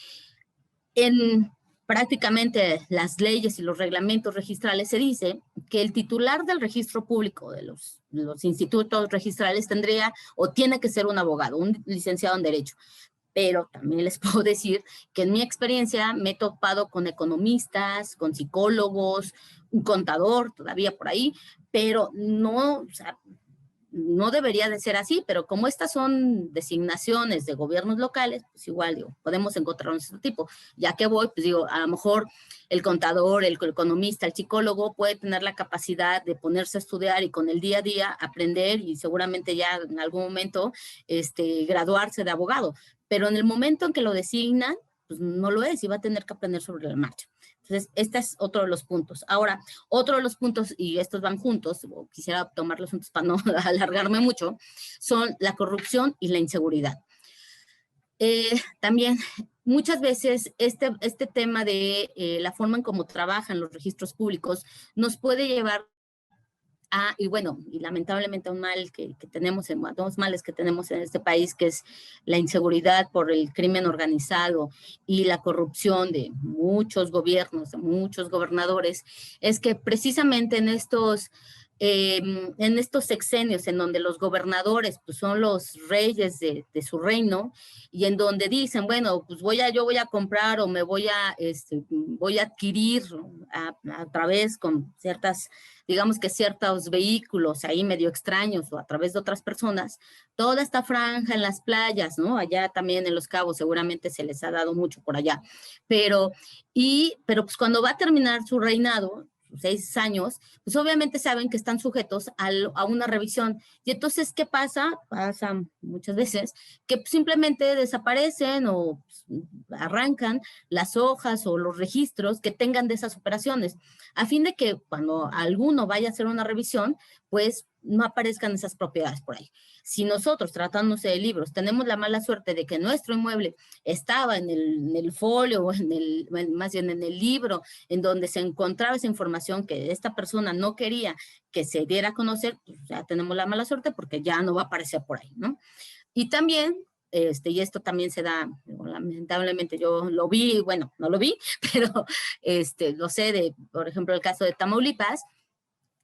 en prácticamente las leyes y los reglamentos registrales se dice que el titular del registro público de los institutos registrales tendría o tiene que ser un abogado, un licenciado en Derecho. Pero también les puedo decir que en mi experiencia me he topado con economistas, con psicólogos, un contador todavía por ahí, pero no, o sea, no debería de ser así, pero como estas son designaciones de gobiernos locales, pues igual, digo, podemos encontrar un este tipo. Ya que voy, pues digo, a lo mejor el contador, el economista, el psicólogo puede tener la capacidad de ponerse a estudiar y con el día a día aprender y seguramente ya en algún momento graduarse de abogado. Pero en el momento en que lo designan, pues no lo es y va a tener que aprender sobre la marcha. Entonces, este es otro de los puntos. Ahora, otro de los puntos, y estos van juntos, quisiera tomar los puntos para no alargarme mucho, son la corrupción y la inseguridad. También, muchas veces, este tema de la forma en cómo trabajan los registros públicos nos puede llevar y bueno, y lamentablemente un mal que tenemos, dos males que tenemos en este país, que es la inseguridad por el crimen organizado y la corrupción de muchos gobiernos, de muchos gobernadores, es que precisamente en estos sexenios en donde los gobernadores pues, son los reyes de su reino y en donde dicen, bueno, pues yo voy a comprar o voy a adquirir a través con digamos que ciertos vehículos ahí medio extraños o a través de otras personas, toda esta franja en las playas, ¿no? Allá también en Los Cabos seguramente se les ha dado mucho por allá, pero pues cuando va a terminar su reinado, 6 años, pues obviamente saben que están sujetos a una revisión. Y entonces, ¿qué pasa? Pasa muchas veces que simplemente desaparecen o arrancan las hojas o los registros que tengan de esas operaciones, a fin de que cuando alguno vaya a hacer una revisión, pues no aparezcan esas propiedades por ahí. Si nosotros, tratándose de libros, tenemos la mala suerte de que nuestro inmueble estaba en el folio o más bien en el libro en donde se encontraba esa información que esta persona no quería que se diera a conocer, pues ya tenemos la mala suerte porque ya no va a aparecer por ahí, ¿no? Y también, y esto también se da, lamentablemente yo lo vi, bueno, no lo vi, pero lo sé por ejemplo, el caso de Tamaulipas,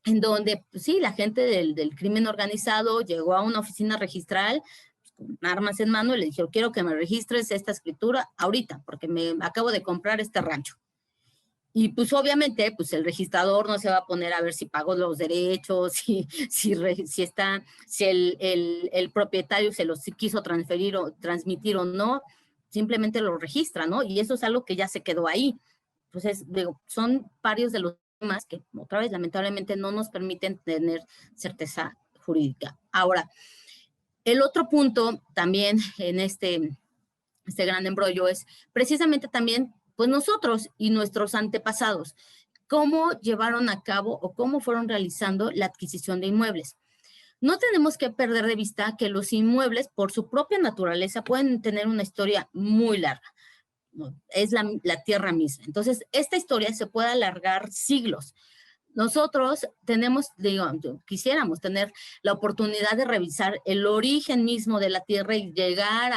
en donde, pues sí, la gente del crimen organizado llegó a una oficina registral pues, con armas en mano y le dijeron, quiero que me registres esta escritura ahorita, porque me acabo de comprar este rancho. Y pues obviamente, pues el registrador no se va a poner a ver si pagó los derechos, si el propietario se los quiso transmitir o no, simplemente lo registra, ¿no? Y eso es algo que ya se quedó ahí. Entonces, digo, son varios de los temas que, otra vez, lamentablemente no nos permiten tener certeza jurídica. Ahora, el otro punto también en este gran embrollo es precisamente también, pues nosotros y nuestros antepasados, cómo llevaron a cabo o cómo fueron realizando la adquisición de inmuebles. No tenemos que perder de vista que los inmuebles, por su propia naturaleza, pueden tener una historia muy larga. Es la tierra misma. Entonces, esta historia se puede alargar siglos. Nosotros quisiéramos tener la oportunidad de revisar el origen mismo de la tierra y llegar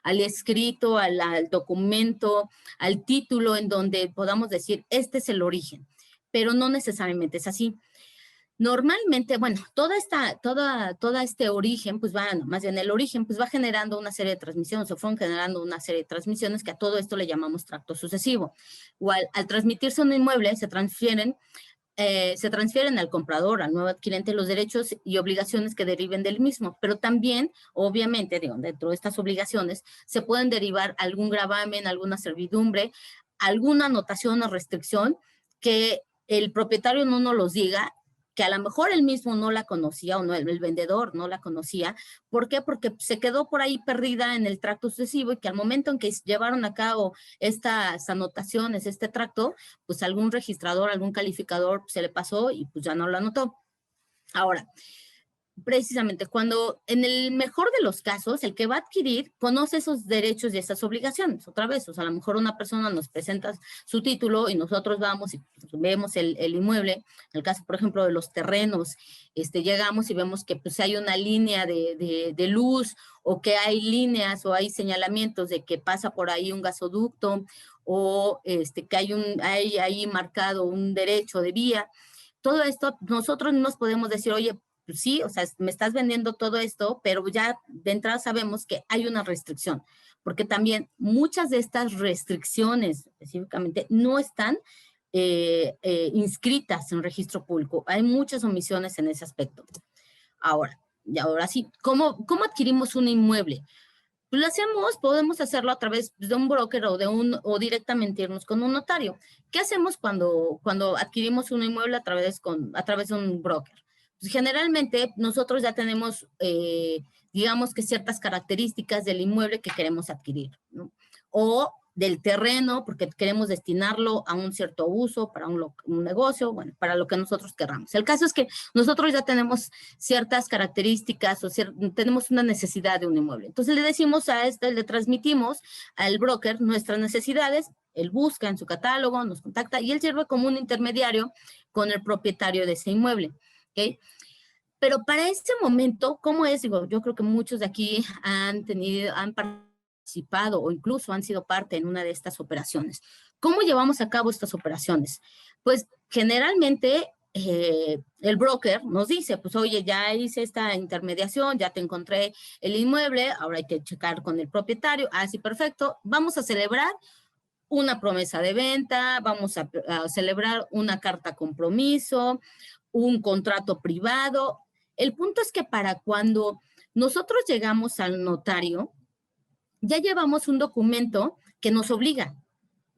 al escrito, al documento, al título en donde podamos decir, este es el origen, pero no necesariamente es así. Normalmente, bueno, todo este origen, pues más bien el origen, pues va generando una serie de transmisiones, o fueron generando una serie de transmisiones que a todo esto le llamamos tracto sucesivo. Igual, al transmitirse un inmueble, se transfieren al comprador, al nuevo adquirente, los derechos y obligaciones que deriven del mismo, pero también, obviamente, dentro de estas obligaciones, se pueden derivar algún gravamen, alguna servidumbre, alguna anotación o restricción que el propietario no nos los diga que a lo mejor él mismo no la conocía o no, el vendedor no la conocía. ¿Por qué? Porque se quedó por ahí perdida en el tracto sucesivo y que al momento en que llevaron a cabo estas anotaciones, este tracto, pues algún registrador, algún calificador se le pasó y pues ya no lo anotó. Ahora, precisamente cuando en el mejor de los casos, el que va a adquirir conoce esos derechos y esas obligaciones. Otra vez, o sea, a lo mejor una persona nos presenta su título y nosotros vamos y vemos el inmueble. En el caso, por ejemplo, de los terrenos, llegamos y vemos que pues hay una línea de luz, o que hay líneas o hay señalamientos de que pasa por ahí un gasoducto, o que hay ahí marcado un derecho de vía. Todo esto nosotros nos podemos decir, oye, pues sí, o sea, me estás vendiendo todo esto, pero ya de entrada sabemos que hay una restricción, porque también muchas de estas restricciones específicamente no están inscritas en registro público. Hay muchas omisiones en ese aspecto. Ahora, y ahora sí, ¿cómo adquirimos un inmueble? Pues lo hacemos, podemos hacerlo a través de un broker o directamente irnos con un notario. ¿Qué hacemos cuando adquirimos un inmueble a través de un broker? Pues generalmente nosotros ya tenemos, digamos que ciertas características del inmueble que queremos adquirir, ¿no? O del terreno, porque queremos destinarlo a un cierto uso, para un negocio, bueno, para lo que nosotros querramos. El caso es que nosotros ya tenemos ciertas características o tenemos una necesidad de un inmueble. Entonces le decimos le transmitimos al broker nuestras necesidades, él busca en su catálogo, nos contacta y él sirve como un intermediario con el propietario de ese inmueble, ¿ok? Pero para ese momento, ¿cómo es? Digo, yo creo que muchos de aquí han participado o incluso han sido parte en una de estas operaciones. ¿Cómo llevamos a cabo estas operaciones? Pues generalmente el broker nos dice, pues oye, ya hice esta intermediación, ya te encontré el inmueble, ahora hay que checar con el propietario, sí, perfecto, vamos a celebrar una promesa de venta, vamos a celebrar una carta compromiso, un contrato privado. El punto es que para cuando nosotros llegamos al notario, ya llevamos un documento que nos obliga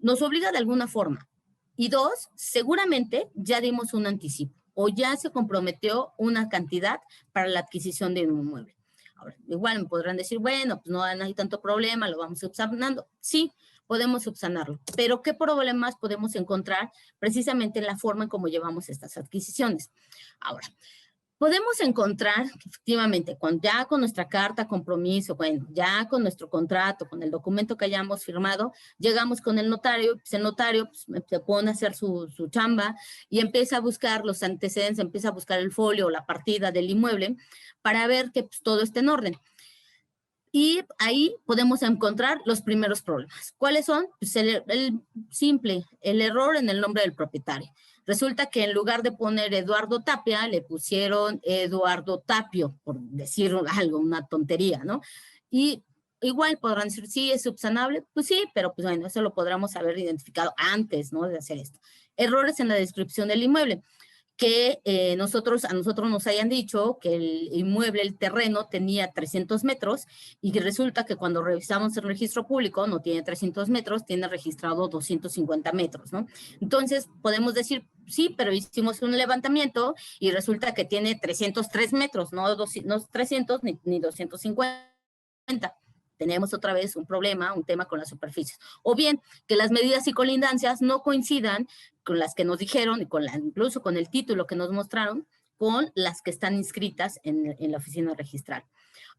de alguna forma. Y dos, seguramente ya dimos un anticipo o ya se comprometió una cantidad para la adquisición de un inmueble. Ahora, igual me podrán decir, bueno, pues no hay tanto problema, lo vamos subsanando. Sí, podemos subsanarlo, pero ¿qué problemas podemos encontrar precisamente en la forma en cómo llevamos estas adquisiciones? Ahora, podemos encontrar efectivamente ya con nuestra carta compromiso, bueno, ya con nuestro contrato, con el documento que hayamos firmado, llegamos con el notario, pues el notario pues, se pone a hacer su chamba y empieza a buscar los antecedentes, empieza a buscar el folio o la partida del inmueble para ver que pues, todo esté en orden. Y ahí podemos encontrar los primeros problemas. ¿Cuáles son? Pues el error en el nombre del propietario. Resulta que en lugar de poner Eduardo Tapia, le pusieron Eduardo Tapio, por decir algo, una tontería, ¿no? Y igual podrán decir, sí, es subsanable. Pues sí, pero pues bueno, eso lo podríamos haber identificado antes, ¿no? De hacer esto. Errores en la descripción del inmueble. Que a nosotros nos hayan dicho que el inmueble, el terreno, tenía 300 metros y que resulta que cuando revisamos el registro público no tiene 300 metros, tiene registrado 250 metros, ¿no? Entonces, podemos decir, sí, pero hicimos un levantamiento y resulta que tiene 303 metros, no 300 ni 250. Tenemos otra vez un problema, un tema con las superficies. O bien, que las medidas y colindancias no coincidan con las que nos dijeron, y incluso con el título que nos mostraron, con las que están inscritas en la oficina registral.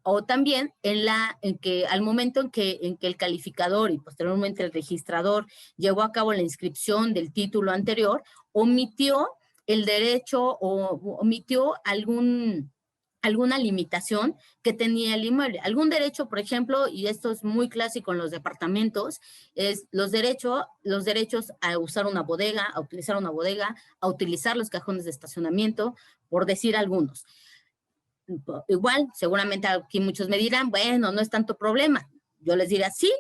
O también en que al momento en que el calificador y posteriormente el registrador llevó a cabo la inscripción del título anterior, omitió el derecho o omitió alguna limitación que tenía el inmueble. Algún derecho, por ejemplo, y esto es muy clásico en los departamentos, es los derechos a usar una bodega, a utilizar una bodega, a utilizar los cajones de estacionamiento, por decir algunos. Igual, seguramente aquí muchos me dirán, bueno, no es tanto problema. Yo les diré, sí,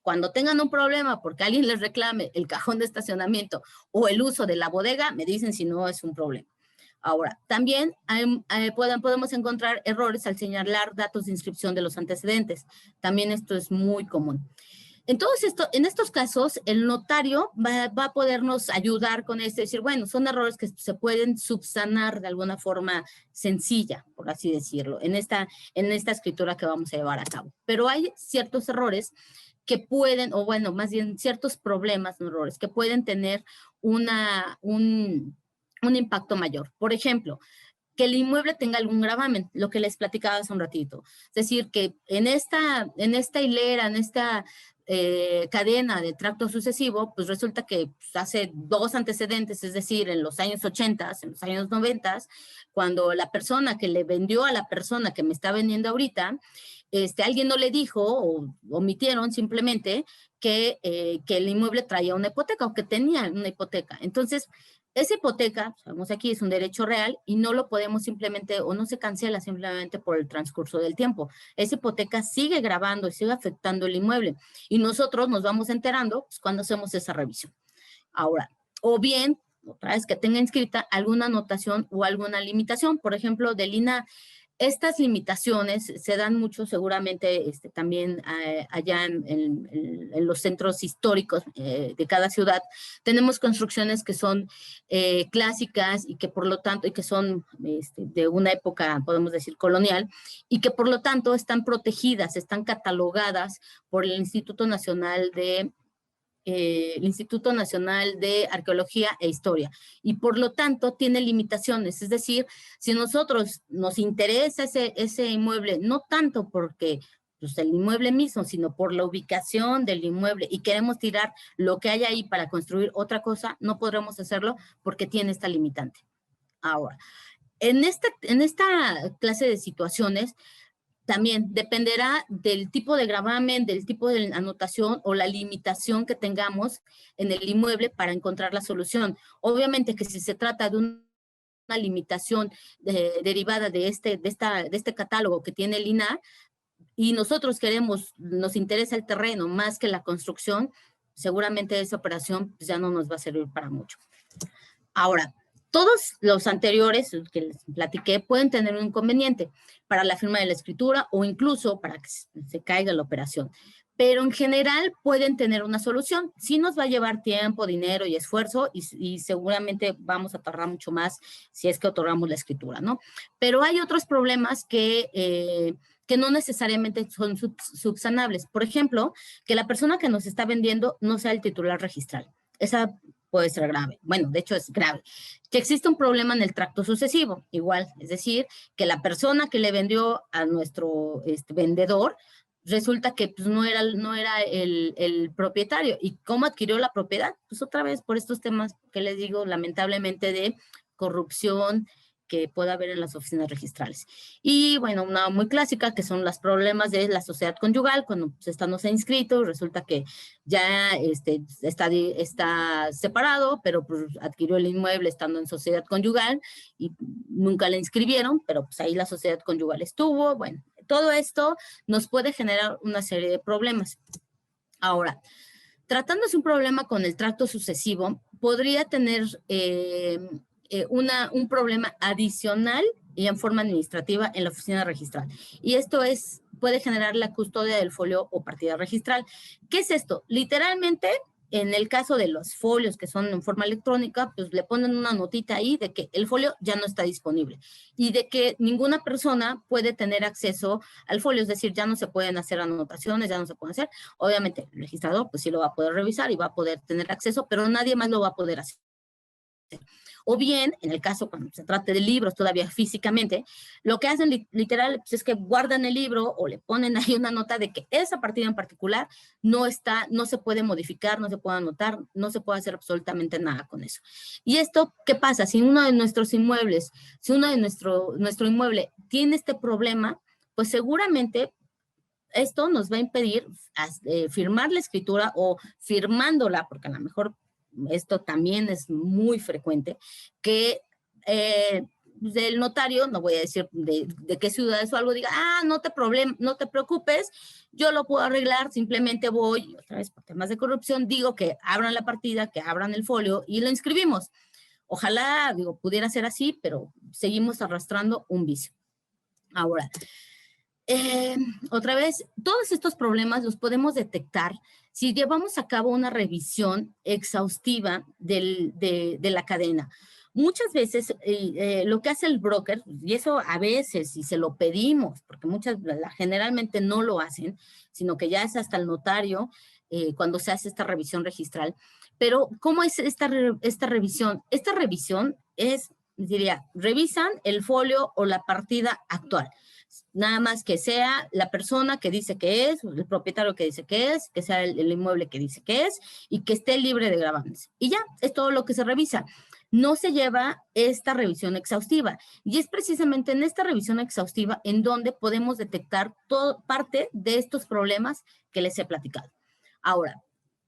cuando tengan un problema porque alguien les reclame el cajón de estacionamiento o el uso de la bodega, me dicen si no es un problema. Ahora, también podemos encontrar errores al señalar datos de inscripción de los antecedentes. También esto es muy común. En estos casos, el notario va a podernos ayudar con esto, decir, bueno, son errores que se pueden subsanar de alguna forma sencilla, por así decirlo, en esta escritura que vamos a llevar a cabo. Pero hay ciertos errores que pueden, o bueno, más bien ciertos problemas, no errores, que pueden tener un impacto mayor. Por ejemplo, que el inmueble tenga algún gravamen, lo que les platicaba hace un ratito. Es decir, que en esta hilera, en esta cadena de tracto sucesivo, pues resulta que hace 2 antecedentes, es decir, en los años 80, en los años 90, cuando la persona que le vendió a la persona que me está vendiendo ahorita, alguien no le dijo o omitieron simplemente que el inmueble traía una hipoteca o que tenía una hipoteca. Entonces, esa hipoteca, sabemos aquí, es un derecho real y no lo podemos simplemente, o no se cancela simplemente por el transcurso del tiempo. Esa hipoteca sigue gravando y sigue afectando el inmueble. Y nosotros nos vamos enterando pues, cuando hacemos esa revisión. Ahora, o bien, otra vez que tenga inscrita alguna anotación o alguna limitación, por ejemplo, del INAH. Estas limitaciones se dan mucho seguramente también allá en los centros históricos de cada ciudad. Tenemos construcciones que son clásicas y que por lo tanto, y que son de una época, podemos decir, colonial, y que por lo tanto están protegidas, están catalogadas por el Instituto Nacional de Arqueología e Historia, y por lo tanto tiene limitaciones. Es decir, si a nosotros nos interesa ese inmueble, no tanto porque pues, el inmueble mismo, sino por la ubicación del inmueble y queremos tirar lo que hay ahí para construir otra cosa, no podremos hacerlo porque tiene esta limitante. Ahora, en esta clase de situaciones, también dependerá del tipo de gravamen, del tipo de anotación o la limitación que tengamos en el inmueble para encontrar la solución. Obviamente que si se trata de una limitación derivada de este catálogo que tiene el INAH y nosotros nos interesa el terreno más que la construcción, seguramente esa operación pues, ya no nos va a servir para mucho. Ahora, todos los anteriores que les platiqué pueden tener un inconveniente para la firma de la escritura o incluso para que se caiga la operación. Pero en general pueden tener una solución. Sí nos va a llevar tiempo, dinero y esfuerzo y seguramente vamos a tardar mucho más si es que otorgamos la escritura, ¿no? Pero hay otros problemas que no necesariamente son subsanables. Por ejemplo, que la persona que nos está vendiendo no sea el titular registral. Esa puede ser grave. Bueno, de hecho es grave. Que existe un problema en el tracto sucesivo, igual, es decir, que la persona que le vendió a nuestro vendedor, resulta que pues, no era el propietario. ¿Y cómo adquirió la propiedad? Pues otra vez por estos temas que les digo, lamentablemente, de corrupción que puede haber en las oficinas registrales. Y bueno, una muy clásica que son los problemas de la sociedad conyugal, cuando pues, esta no se ha inscrito, resulta que ya está separado, pero pues, adquirió el inmueble estando en sociedad conyugal y nunca le inscribieron, pero pues ahí la sociedad conyugal estuvo. Bueno, todo esto nos puede generar una serie de problemas. Ahora, tratándose un problema con el tracto sucesivo, podría tener un problema adicional y en forma administrativa en la oficina registral. Y esto puede generar la custodia del folio o partida registral. ¿Qué es esto? Literalmente, en el caso de los folios que son en forma electrónica, pues le ponen una notita ahí de que el folio ya no está disponible y de que ninguna persona puede tener acceso al folio, es decir, ya no se pueden hacer anotaciones, ya no se pueden hacer. Obviamente, el registrador pues sí lo va a poder revisar y va a poder tener acceso, pero nadie más lo va a poder hacer. O bien, en el caso cuando se trate de libros todavía físicamente, lo que hacen literal pues, es que guardan el libro o le ponen ahí una nota de que esa partida en particular no se puede modificar, no se puede anotar, no se puede hacer absolutamente nada con eso. ¿Y esto qué pasa? Si uno de nuestros inmuebles, si uno de nuestro inmueble tiene este problema, pues seguramente esto nos va a impedir firmar la escritura o firmándola, porque a lo mejor esto también es muy frecuente, que el notario, no voy a decir de qué ciudad es o algo, diga, no te preocupes, yo lo puedo arreglar, simplemente voy, otra vez por temas de corrupción, digo que abran la partida, que abran el folio y lo inscribimos. Ojalá, pudiera ser así, pero seguimos arrastrando un vicio. Ahora, Otra vez, todos estos problemas los podemos detectar si llevamos a cabo una revisión exhaustiva de la cadena. Muchas veces lo que hace el broker, y eso a veces, y se lo pedimos, porque generalmente no lo hacen, sino que ya es hasta el notario cuando se hace esta revisión registral. Pero, ¿cómo es esta revisión? Esta revisión es, diría, revisan el folio o la partida actual. Nada más que sea la persona que dice que es, el propietario que dice que sea el inmueble que dice que es, y que esté libre de gravames. Y ya, es todo lo que se revisa. No se lleva esta revisión exhaustiva. Y es precisamente en esta revisión exhaustiva en donde podemos detectar parte de estos problemas que les he platicado. Ahora,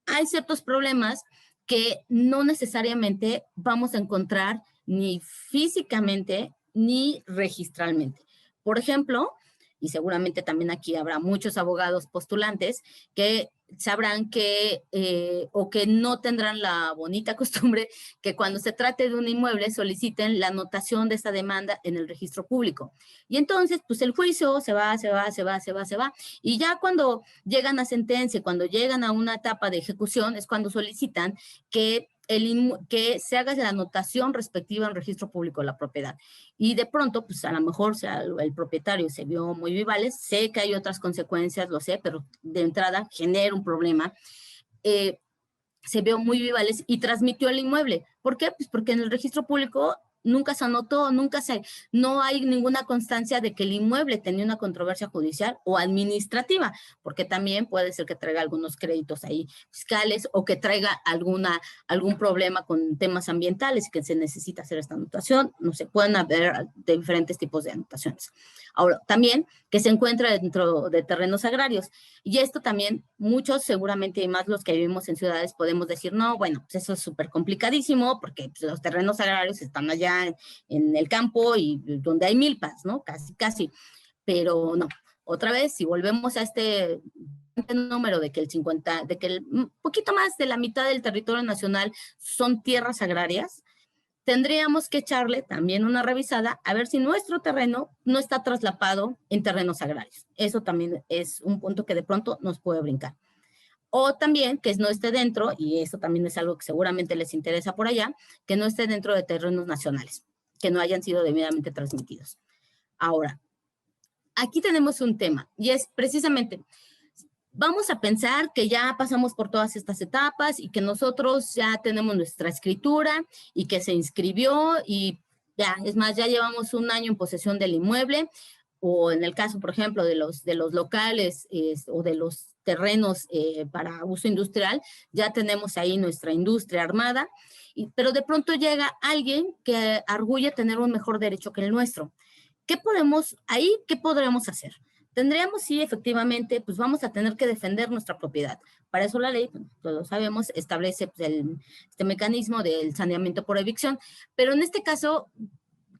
hay ciertos problemas que no necesariamente vamos a encontrar ni físicamente ni registralmente. Por ejemplo, y seguramente también aquí habrá muchos abogados postulantes que sabrán que o que no tendrán la bonita costumbre que cuando se trate de un inmueble soliciten la anotación de esa demanda en el registro público. Y entonces, pues el juicio se va, y ya cuando llegan a sentencia, cuando llegan a una etapa de ejecución, es cuando solicitan que que se haga la anotación respectiva en el registro público de la propiedad. Y de pronto, pues a lo mejor el propietario se vio muy vivales, sé que hay otras consecuencias, lo sé, pero de entrada genera un problema. Se vio muy vivales y transmitió el inmueble. ¿Por qué? Pues porque en el registro público nunca se anotó, no hay ninguna constancia de que el inmueble tenía una controversia judicial o administrativa, porque también puede ser que traiga algunos créditos ahí fiscales o que traiga algún problema con temas ambientales y que se necesita hacer esta anotación. No se pueden haber de diferentes tipos de anotaciones. Ahora, también que se encuentra dentro de terrenos agrarios. Y esto también, muchos seguramente, y más los que vivimos en ciudades, podemos decir, no, bueno, pues eso es súper complicadísimo porque pues, los terrenos agrarios están allá en el campo y donde hay milpas, ¿no? Casi. Pero no. Otra vez, si volvemos a este número de que un poquito más de la mitad del territorio nacional son tierras agrarias, tendríamos que echarle también una revisada a ver si nuestro terreno no está traslapado en terrenos agrarios. Eso también es un punto que de pronto nos puede brincar. O también que no esté dentro, y eso también es algo que seguramente les interesa por allá, que no esté dentro de terrenos nacionales, que no hayan sido debidamente transmitidos. Ahora, aquí tenemos un tema, y es precisamente, vamos a pensar que ya pasamos por todas estas etapas y que nosotros ya tenemos nuestra escritura y que se inscribió y ya, es más, ya llevamos un año en posesión del inmueble, o en el caso, por ejemplo, de los locales o de los terrenos para uso industrial, ya tenemos ahí nuestra industria armada, pero de pronto llega alguien que arguye tener un mejor derecho que el nuestro. ¿Qué podremos hacer? Tendríamos, sí, efectivamente, pues vamos a tener que defender nuestra propiedad. Para eso la ley, todos sabemos, establece pues, este mecanismo del saneamiento por evicción, pero en este caso,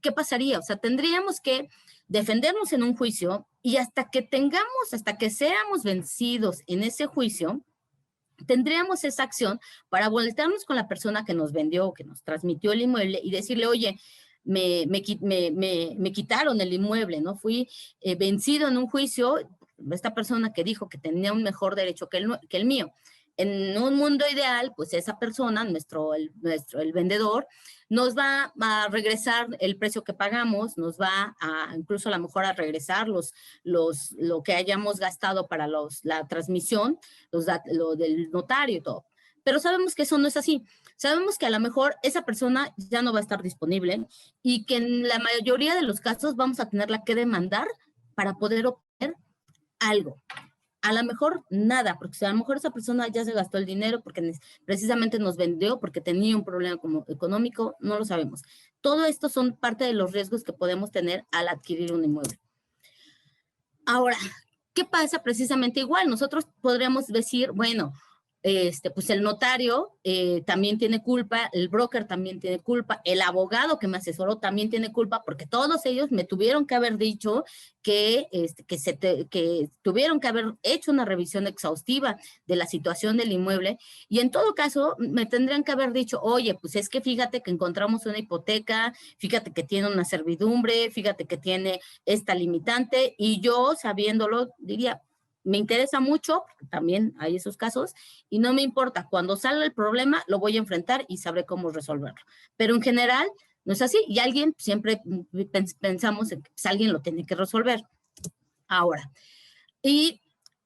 ¿qué pasaría? O sea, tendríamos que defendernos en un juicio y hasta que seamos vencidos en ese juicio, tendríamos esa acción para voltearnos con la persona que nos vendió o que nos transmitió el inmueble y decirle, oye, me quitaron el inmueble, ¿no? Fui vencido en un juicio, esta persona que dijo que tenía un mejor derecho que el mío. En un mundo ideal, pues esa persona, el vendedor, nos va a regresar el precio que pagamos, nos va a incluso a lo mejor a regresar lo que hayamos gastado para la transmisión, lo del notario y todo. Pero sabemos que eso no es así. Sabemos que a lo mejor esa persona ya no va a estar disponible y que en la mayoría de los casos vamos a tenerla que demandar para poder obtener algo. A lo mejor nada, porque a lo mejor esa persona ya se gastó el dinero porque precisamente nos vendió porque tenía un problema económico, no lo sabemos. Todo esto son parte de los riesgos que podemos tener al adquirir un inmueble. Ahora, ¿qué pasa precisamente igual? Nosotros podríamos decir, bueno, pues el notario también tiene culpa, el broker también tiene culpa, el abogado que me asesoró también tiene culpa, porque todos ellos me tuvieron que haber dicho que tuvieron que haber hecho una revisión exhaustiva de la situación del inmueble, y en todo caso me tendrían que haber dicho, oye, pues es que fíjate que encontramos una hipoteca, fíjate que tiene una servidumbre, fíjate que tiene esta limitante, y yo sabiéndolo diría, me interesa mucho, porque también hay esos casos, y no me importa, cuando salga el problema lo voy a enfrentar y sabré cómo resolverlo. Pero en general no es así, y alguien, siempre pensamos en que pues, alguien lo tiene que resolver. Ahora, y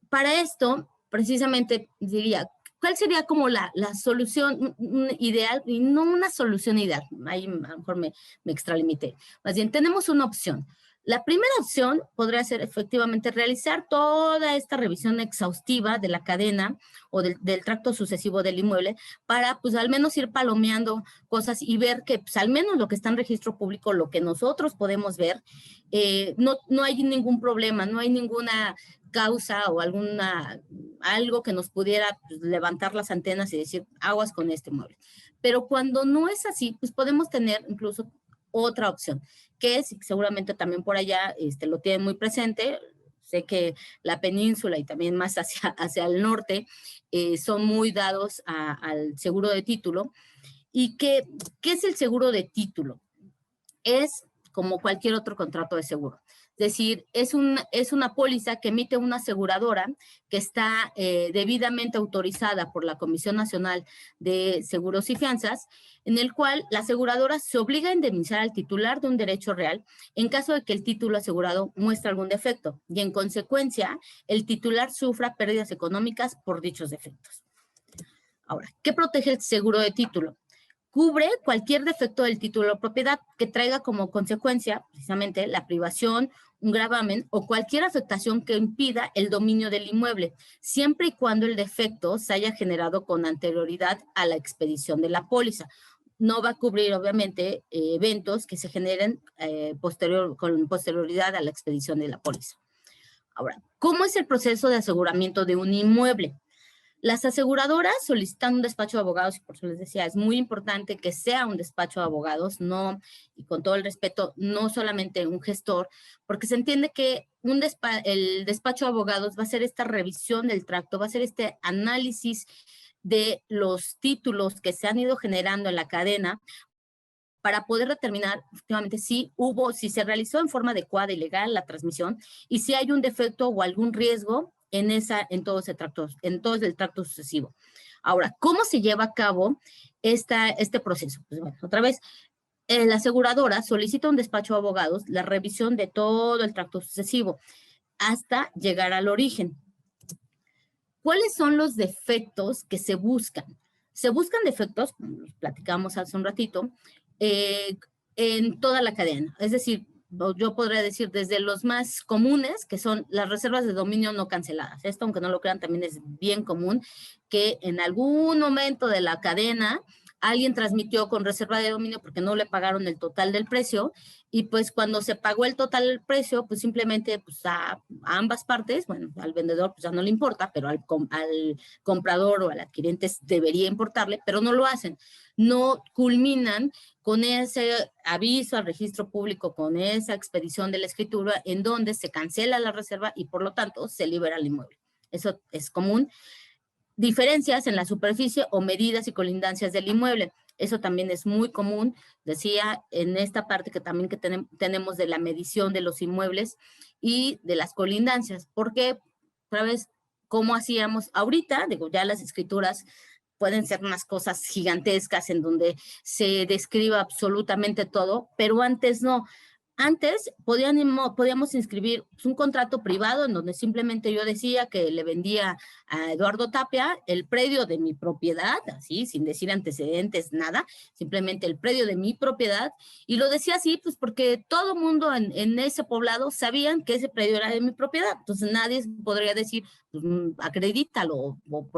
para esto, precisamente diría, ¿cuál sería como la solución ideal? Y no una solución ideal, ahí a lo mejor me extralimité. Más bien, tenemos una opción. La primera opción podría ser efectivamente realizar toda esta revisión exhaustiva de la cadena o del tracto sucesivo del inmueble para pues al menos ir palomeando cosas y ver que pues al menos lo que está en registro público, lo que nosotros podemos ver, no hay ningún problema, no hay ninguna causa o algo que nos pudiera pues, levantar las antenas y decir aguas con este inmueble. Pero cuando no es así, pues podemos tener incluso otra opción, que es, seguramente también por allá lo tienen muy presente, sé que la península y también más hacia el norte son muy dados al seguro de título. ¿Y qué es el seguro de título? Es como cualquier otro contrato de seguro. Es decir, es una póliza que emite una aseguradora que está debidamente autorizada por la Comisión Nacional de Seguros y Fianzas, en el cual la aseguradora se obliga a indemnizar al titular de un derecho real en caso de que el título asegurado muestre algún defecto y, en consecuencia, el titular sufra pérdidas económicas por dichos defectos. Ahora, ¿qué protege el seguro de título? Cubre cualquier defecto del título de propiedad que traiga como consecuencia precisamente la privación, un gravamen o cualquier afectación que impida el dominio del inmueble, siempre y cuando el defecto se haya generado con anterioridad a la expedición de la póliza. No va a cubrir, obviamente, eventos que se generen con posterioridad a la expedición de la póliza. Ahora, ¿cómo es el proceso de aseguramiento de un inmueble? Las aseguradoras solicitan un despacho de abogados, y por eso les decía, es muy importante que sea un despacho de abogados, no, y con todo el respeto, no solamente un gestor, porque se entiende que el despacho de abogados va a hacer esta revisión del tracto, va a hacer este análisis de los títulos que se han ido generando en la cadena para poder determinar efectivamente si se realizó en forma adecuada y legal la transmisión y si hay un defecto o algún riesgo en todo el tracto sucesivo. Ahora, ¿cómo se lleva a cabo este proceso? Pues bueno, otra vez, la aseguradora solicita un despacho de abogados la revisión de todo el tracto sucesivo hasta llegar al origen. ¿Cuáles son los defectos que se buscan? Se buscan defectos, como platicamos hace un ratito, en toda la cadena. Es decir, yo podría decir desde los más comunes, que son las reservas de dominio no canceladas. Esto, aunque no lo crean, también es bien común, que en algún momento de la cadena alguien transmitió con reserva de dominio porque no le pagaron el total del precio, y pues cuando se pagó el total del precio, pues simplemente pues a ambas partes, bueno, al vendedor pues ya no le importa, pero al comprador o al adquirente debería importarle, pero no lo hacen. No culminan con ese aviso al registro público, con esa expedición de la escritura en donde se cancela la reserva y por lo tanto se libera el inmueble. Eso es común. Diferencias en la superficie o medidas y colindancias del inmueble. Eso también es muy común, decía, en esta parte que también tenemos de la medición de los inmuebles y de las colindancias. Porque, otra vez, ¿cómo hacíamos ahorita? Digo, ya las escrituras pueden ser unas cosas gigantescas en donde se describa absolutamente todo, pero antes no. Antes podíamos inscribir un contrato privado en donde simplemente yo decía que le vendía a Eduardo Tapia el predio de mi propiedad, así, sin decir antecedentes, nada, simplemente el predio de mi propiedad, y lo decía así, pues porque todo mundo en ese poblado sabían que ese predio era de mi propiedad, entonces nadie podría decir, pues, acredítalo o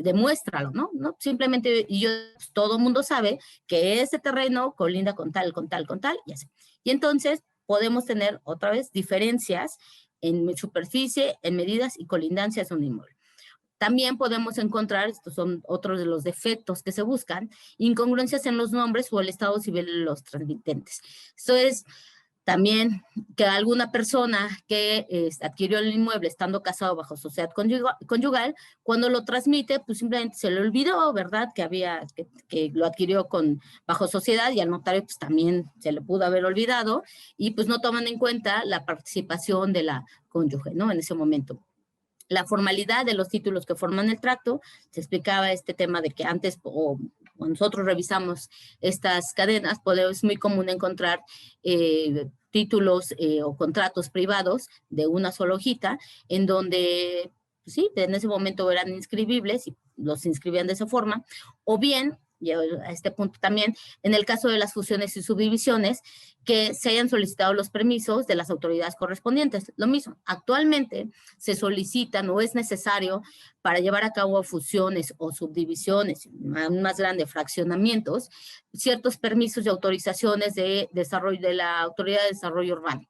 demuéstralo, ¿no? Simplemente, y pues, todo mundo sabe que ese terreno colinda con tal, con tal, con tal, y así. Y entonces podemos tener otra vez diferencias en superficie, en medidas y colindancias de un inmueble. También podemos encontrar, estos son otros de los defectos que se buscan, incongruencias en los nombres o el estado civil de los transmitentes. Esto es también que alguna persona que adquirió el inmueble estando casado bajo sociedad conyugal, cuando lo transmite, pues simplemente se le olvidó, ¿verdad? Que lo adquirió bajo sociedad, y al notario pues también se le pudo haber olvidado, y pues no toman en cuenta la participación de la cónyuge, ¿no? En ese momento. La formalidad de los títulos que forman el tracto, se explicaba este tema de que antes, o nosotros revisamos estas cadenas, es muy común encontrar títulos o contratos privados de una sola hojita, en donde, pues sí, en ese momento eran inscribibles y los inscribían de esa forma, o bien, y a este punto también, en el caso de las fusiones y subdivisiones, que se hayan solicitado los permisos de las autoridades correspondientes. Lo mismo, actualmente se solicitan o es necesario para llevar a cabo fusiones o subdivisiones, más grandes fraccionamientos, ciertos permisos y autorizaciones de desarrollo de la Autoridad de Desarrollo Urbano.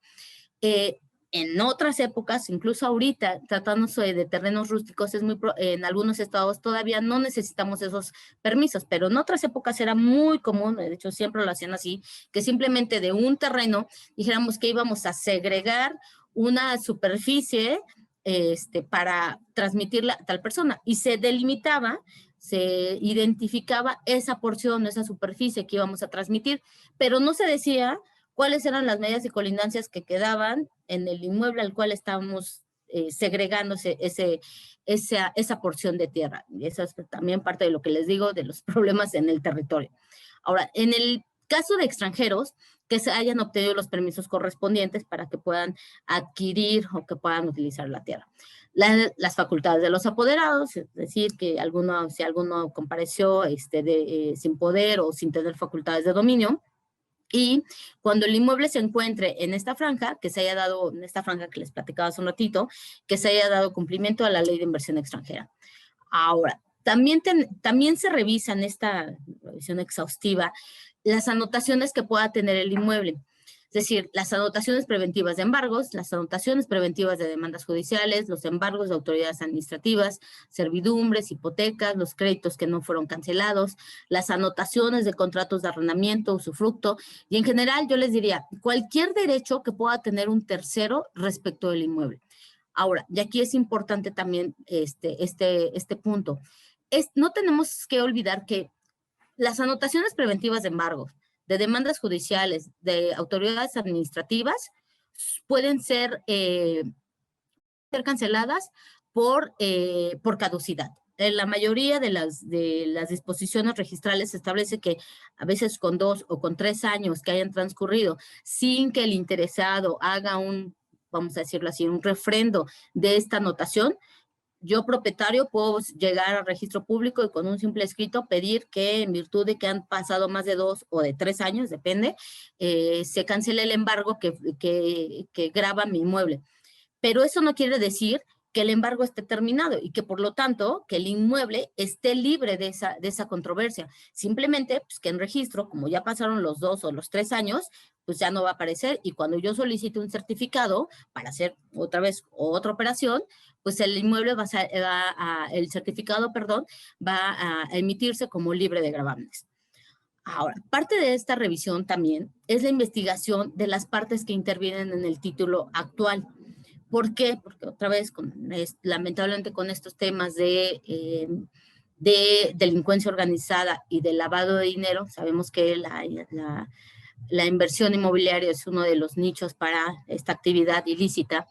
En otras épocas, incluso ahorita, tratándose de terrenos rústicos, en algunos estados todavía no necesitamos esos permisos, pero en otras épocas era muy común, de hecho siempre lo hacían así, que simplemente de un terreno dijéramos que íbamos a segregar una superficie para transmitirla a tal persona, y se delimitaba, se identificaba esa porción, esa superficie que íbamos a transmitir, pero no se decía cuáles eran las medidas y colindancias que quedaban en el inmueble al cual estábamos segregándose esa porción de tierra. Y eso es también parte de lo que les digo de los problemas en el territorio. Ahora, en el caso de extranjeros, que se hayan obtenido los permisos correspondientes para que puedan adquirir o que puedan utilizar la tierra. Las facultades de los apoderados, es decir, que si alguno compareció sin poder o sin tener facultades de dominio, y cuando el inmueble se encuentre en esta franja, que se haya dado, en esta franja que les platicaba hace un ratito, que se haya dado cumplimiento a la ley de inversión extranjera. Ahora, también se revisa en esta revisión exhaustiva las anotaciones que pueda tener el inmueble. Es decir, las anotaciones preventivas de embargos, las anotaciones preventivas de demandas judiciales, los embargos de autoridades administrativas, servidumbres, hipotecas, los créditos que no fueron cancelados, las anotaciones de contratos de arrendamiento, usufructo, y en general yo les diría, cualquier derecho que pueda tener un tercero respecto del inmueble. Ahora, y aquí es importante también este punto. No tenemos que olvidar que las anotaciones preventivas de embargos, de demandas judiciales, de autoridades administrativas, pueden ser canceladas por caducidad. En la mayoría de las disposiciones registrales se establece que a veces con 2 o con 3 años que hayan transcurrido sin que el interesado haga vamos a decirlo así, un refrendo de esta anotación, yo propietario puedo llegar al registro público y con un simple escrito pedir que en virtud de que han pasado más de 2 o de 3 años, depende, se cancele el embargo que grava mi inmueble. Pero eso no quiere decir que el embargo esté terminado y que por lo tanto que el inmueble esté libre de esa controversia. Simplemente pues, que en registro, como ya pasaron los 2 o los 3 años, pues ya no va a aparecer, y cuando yo solicite un certificado para hacer otra vez otra operación, pues el inmueble el certificado, perdón, va a emitirse como libre de gravámenes. Ahora, parte de esta revisión también es la investigación de las partes que intervienen en el título actual. ¿Por qué? Porque otra vez, lamentablemente con estos temas de delincuencia organizada y de lavado de dinero, sabemos que la inversión inmobiliaria es uno de los nichos para esta actividad ilícita.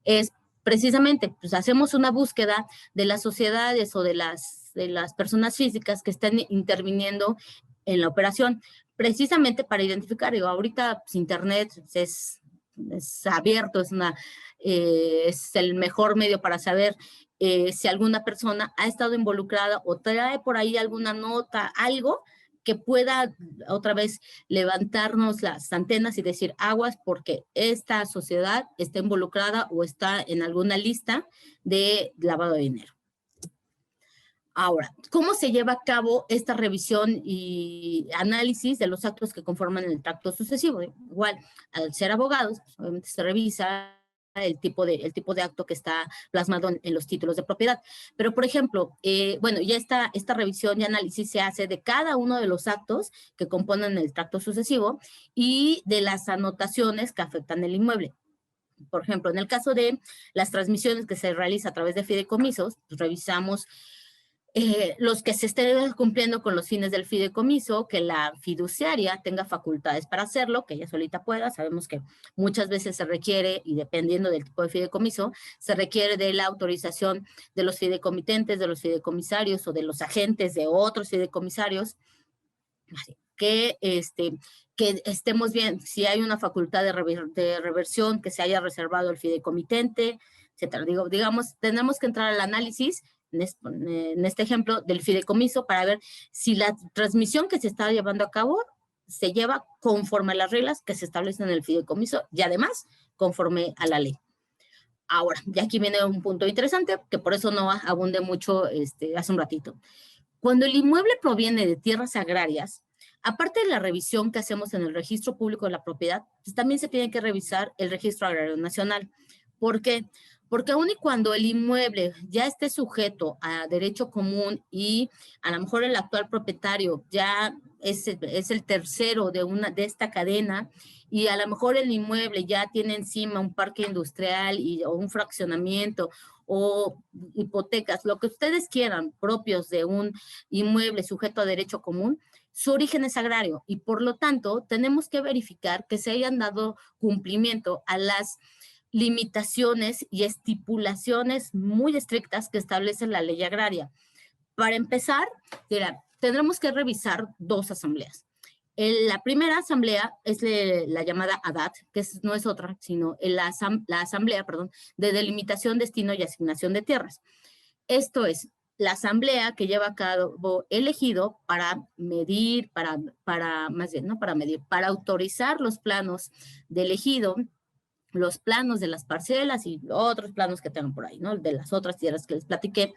Es precisamente, pues hacemos una búsqueda de las sociedades o de las personas físicas que están interviniendo en la operación, precisamente para identificar. Digo, ahorita pues, Internet es abierto, es el mejor medio para saber si alguna persona ha estado involucrada o trae por ahí alguna nota, algo que pueda otra vez levantarnos las antenas y decir aguas porque esta sociedad está involucrada o está en alguna lista de lavado de dinero. Ahora, ¿cómo se lleva a cabo esta revisión y análisis de los actos que conforman el tracto sucesivo? Igual, al ser abogados, pues, obviamente se revisa el tipo de acto que está plasmado en los títulos de propiedad. Pero, por ejemplo, bueno, ya esta revisión y análisis se hace de cada uno de los actos que componen el tracto sucesivo y de las anotaciones que afectan el inmueble. Por ejemplo, en el caso de las transmisiones que se realizan a través de fideicomisos, pues revisamos los que se estén cumpliendo con los fines del fideicomiso, que la fiduciaria tenga facultades para hacerlo, que ella solita pueda. Sabemos que muchas veces se requiere, y dependiendo del tipo de fideicomiso, se requiere de la autorización de los fideicomitentes, de los fideicomisarios o de los agentes de otros fideicomisarios, que estemos bien, si hay una facultad de reversión, que se haya reservado el fideicomitente, etcétera. Digamos, tenemos que entrar al análisis en este ejemplo del fideicomiso para ver si la transmisión que se está llevando a cabo se lleva conforme a las reglas que se establecen en el fideicomiso y además conforme a la ley. Ahora, y aquí viene un punto interesante, que por eso no abundé mucho hace un ratito. Cuando el inmueble proviene de tierras agrarias, aparte de la revisión que hacemos en el Registro Público de la Propiedad, pues también se tiene que revisar el Registro Agrario Nacional. ¿Por qué? Porque aun y cuando el inmueble ya esté sujeto a derecho común y a lo mejor el actual propietario ya es el tercero de esta cadena, y a lo mejor el inmueble ya tiene encima un parque industrial o un fraccionamiento o hipotecas, lo que ustedes quieran, propios de un inmueble sujeto a derecho común, su origen es agrario y por lo tanto tenemos que verificar que se hayan dado cumplimiento a las limitaciones y estipulaciones muy estrictas que establece la ley agraria. Para empezar, tendremos que revisar 2 asambleas. La primera asamblea es la llamada ADAT, que no es otra, sino la asamblea, de delimitación, destino y asignación de tierras. Esto es la asamblea que lleva a cabo el ejido para medir, para autorizar los planos del ejido, los planos de las parcelas y otros planos que tengan por ahí, ¿no? De las otras tierras que les platiqué.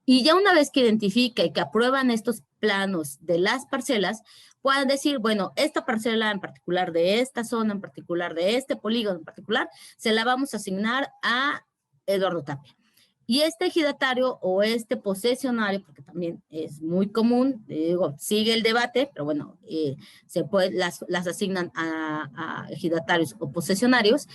Y ya una vez que identifica y que aprueban estos planos de las parcelas, puedan decir, bueno, esta parcela en particular, de esta zona en particular, de este polígono en particular, se la vamos a asignar a Eduardo Tapia. Y este ejidatario o este posesionario, porque también es muy común, sigue el debate, pero bueno, las asignan a ejidatarios o posesionarios,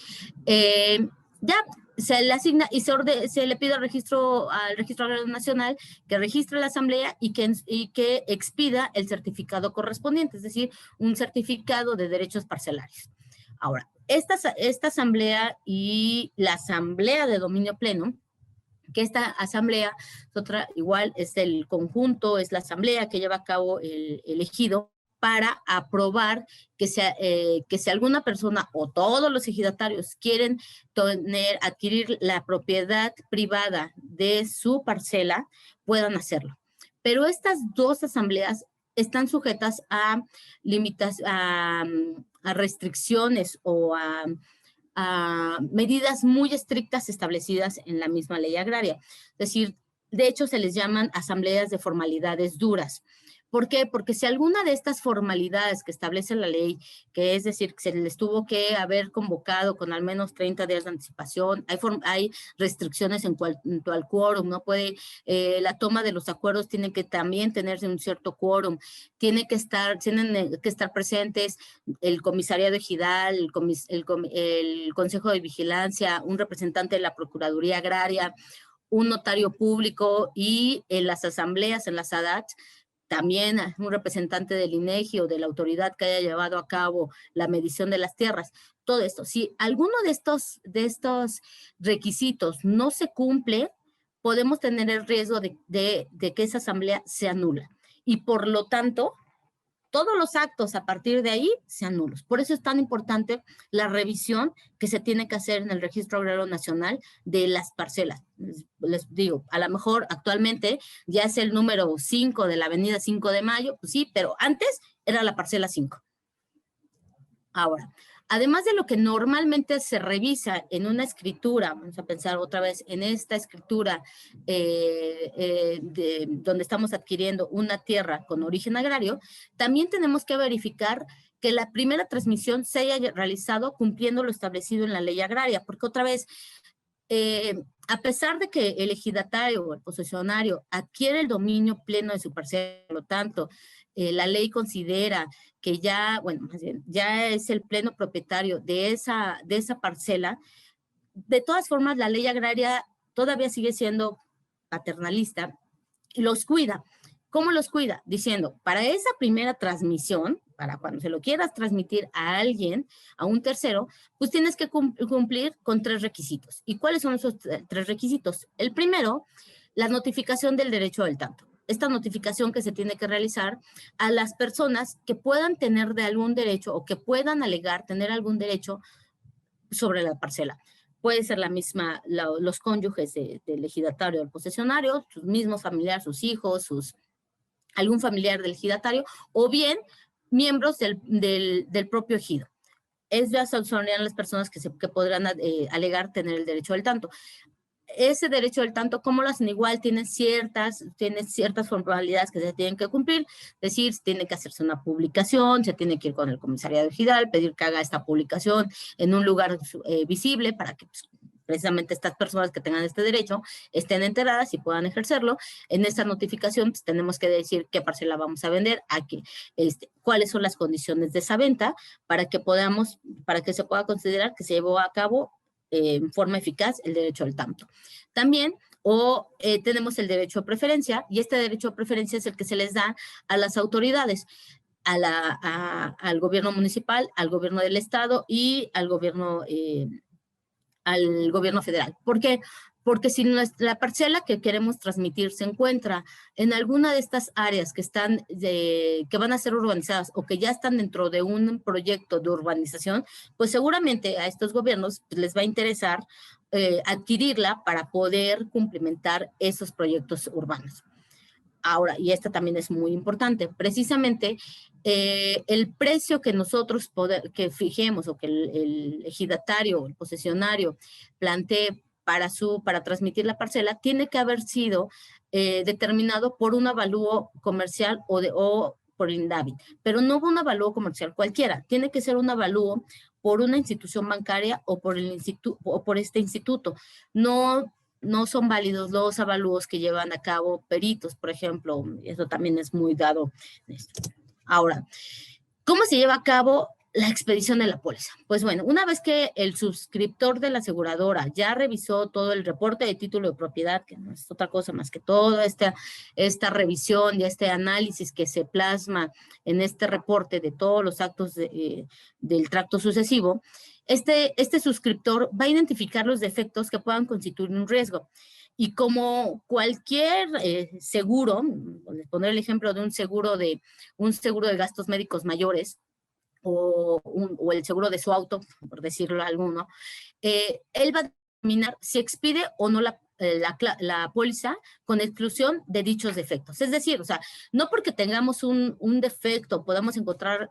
ya se le asigna y se le pide al Registro Agrario Nacional que registre la asamblea y que expida el certificado correspondiente, es decir, un certificado de derechos parcelarios. Ahora, esta asamblea y la asamblea de dominio pleno, que esta asamblea igual es el conjunto, es la asamblea que lleva a cabo el ejido para aprobar que si alguna persona o todos los ejidatarios quieren adquirir la propiedad privada de su parcela, puedan hacerlo. Pero estas 2 asambleas están sujetas a restricciones o a medidas muy estrictas establecidas en la misma ley agraria. Es decir, de hecho se les llaman asambleas de formalidades duras. ¿Por qué? Porque si alguna de estas formalidades que establece la ley, que es decir, que se les tuvo que haber convocado con al menos 30 días de anticipación, hay restricciones en cuanto al quórum, no puede, la toma de los acuerdos tiene que también tenerse un cierto quórum, tienen que estar presentes el comisariado ejidal, el consejo de vigilancia, un representante de la Procuraduría Agraria, un notario público y en las asambleas, en las ADAT, también un representante del INEGI o de la autoridad que haya llevado a cabo la medición de las tierras. Todo esto, si alguno de estos requisitos no se cumple, podemos tener el riesgo de que esa asamblea sea nula. Y por lo tanto, todos los actos a partir de ahí sean nulos. Por eso es tan importante la revisión que se tiene que hacer en el Registro Agrario Nacional de las parcelas. Les digo, a lo mejor actualmente ya es el número 5 de la avenida 5 de Mayo, pues sí, pero antes era la parcela 5. Ahora, además de lo que normalmente se revisa en una escritura, vamos a pensar otra vez en esta escritura donde estamos adquiriendo una tierra con origen agrario, también tenemos que verificar que la primera transmisión se haya realizado cumpliendo lo establecido en la ley agraria, porque otra vez, a pesar de que el ejidatario o el posesionario adquiere el dominio pleno de su parcela, por lo tanto, la ley considera que ya, bueno, más bien, ya es el pleno propietario de esa parcela. De todas formas, la ley agraria todavía sigue siendo paternalista y los cuida. ¿Cómo los cuida? Diciendo, para esa primera transmisión, para cuando se lo quieras transmitir a alguien, a un tercero, pues tienes que cumplir con 3 requisitos. ¿Y cuáles son esos 3 requisitos? El primero, la notificación del derecho del tanto. Esta notificación que se tiene que realizar a las personas que puedan tener de algún derecho o que puedan alegar tener algún derecho sobre la parcela. Puede ser la misma, los cónyuges del ejidatario o del posesionario, sus mismos familiares, sus hijos, algún familiar del ejidatario, o bien miembros del propio ejido. Esas son las personas que podrán alegar tener el derecho al tanto. Ese derecho del tanto, ¿cómo lo hacen? Igual tiene ciertas formalidades que se tienen que cumplir, es decir, tiene que hacerse una publicación, se tiene que ir con el comisariado ejidal, pedir que haga esta publicación en un lugar visible para que pues, precisamente estas personas que tengan este derecho estén enteradas y puedan ejercerlo. En esta notificación pues, tenemos que decir qué parcela vamos a vender, cuáles son las condiciones de esa venta para que se pueda considerar que se llevó a cabo en forma eficaz el derecho al tanto. También tenemos el derecho a preferencia, y este derecho a preferencia es el que se les da a las autoridades, al gobierno municipal, al gobierno del estado y al gobierno federal. ¿Por qué? Porque si la parcela que queremos transmitir se encuentra en alguna de estas áreas que van a ser urbanizadas o que ya están dentro de un proyecto de urbanización, pues seguramente a estos gobiernos les va a interesar adquirirla para poder cumplimentar esos proyectos urbanos. Ahora, y esta también es muy importante, precisamente el precio que nosotros que fijemos o que el ejidatario o el posesionario plantee para transmitir la parcela, tiene que haber sido determinado por un avalúo comercial o por INDAVIT, pero no un avalúo comercial cualquiera, tiene que ser un avalúo por una institución bancaria o por este instituto. No son válidos los avalúos que llevan a cabo peritos, por ejemplo. Eso también es muy dado. Ahora, ¿cómo se lleva a cabo la expedición de la póliza? Pues bueno, una vez que el suscriptor de la aseguradora ya revisó todo el reporte de título de propiedad, que no es otra cosa más que toda esta revisión y este análisis que se plasma en este reporte de todos los actos del tracto sucesivo, este suscriptor va a identificar los defectos que puedan constituir un riesgo. Y como cualquier seguro, les pondré el ejemplo de un seguro de gastos médicos mayores, o el seguro de su auto, por decirlo alguno, él va a determinar si expide o no la póliza con exclusión de dichos defectos. Es decir, o sea, no porque tengamos un defecto, podamos encontrar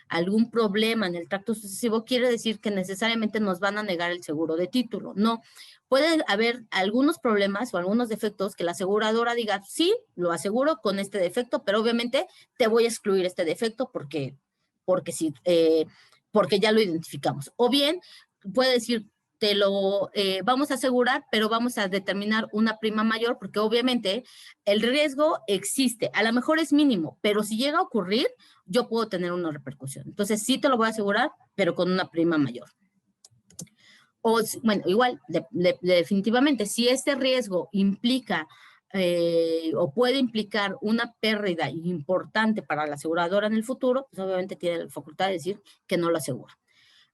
algún problema en el tracto sucesivo, quiere decir que necesariamente nos van a negar el seguro de título. No, puede haber algunos problemas o algunos defectos que la aseguradora diga, sí, lo aseguro con este defecto, pero obviamente te voy a excluir este defecto porque ya lo identificamos. O bien, puede decir, te lo vamos a asegurar, pero vamos a determinar una prima mayor, porque obviamente el riesgo existe. A lo mejor es mínimo, pero si llega a ocurrir, yo puedo tener una repercusión. Entonces, sí te lo voy a asegurar, pero con una prima mayor. O, bueno, igual, definitivamente, si este riesgo implica o puede implicar una pérdida importante para la aseguradora en el futuro, pues obviamente tiene la facultad de decir que no lo asegura.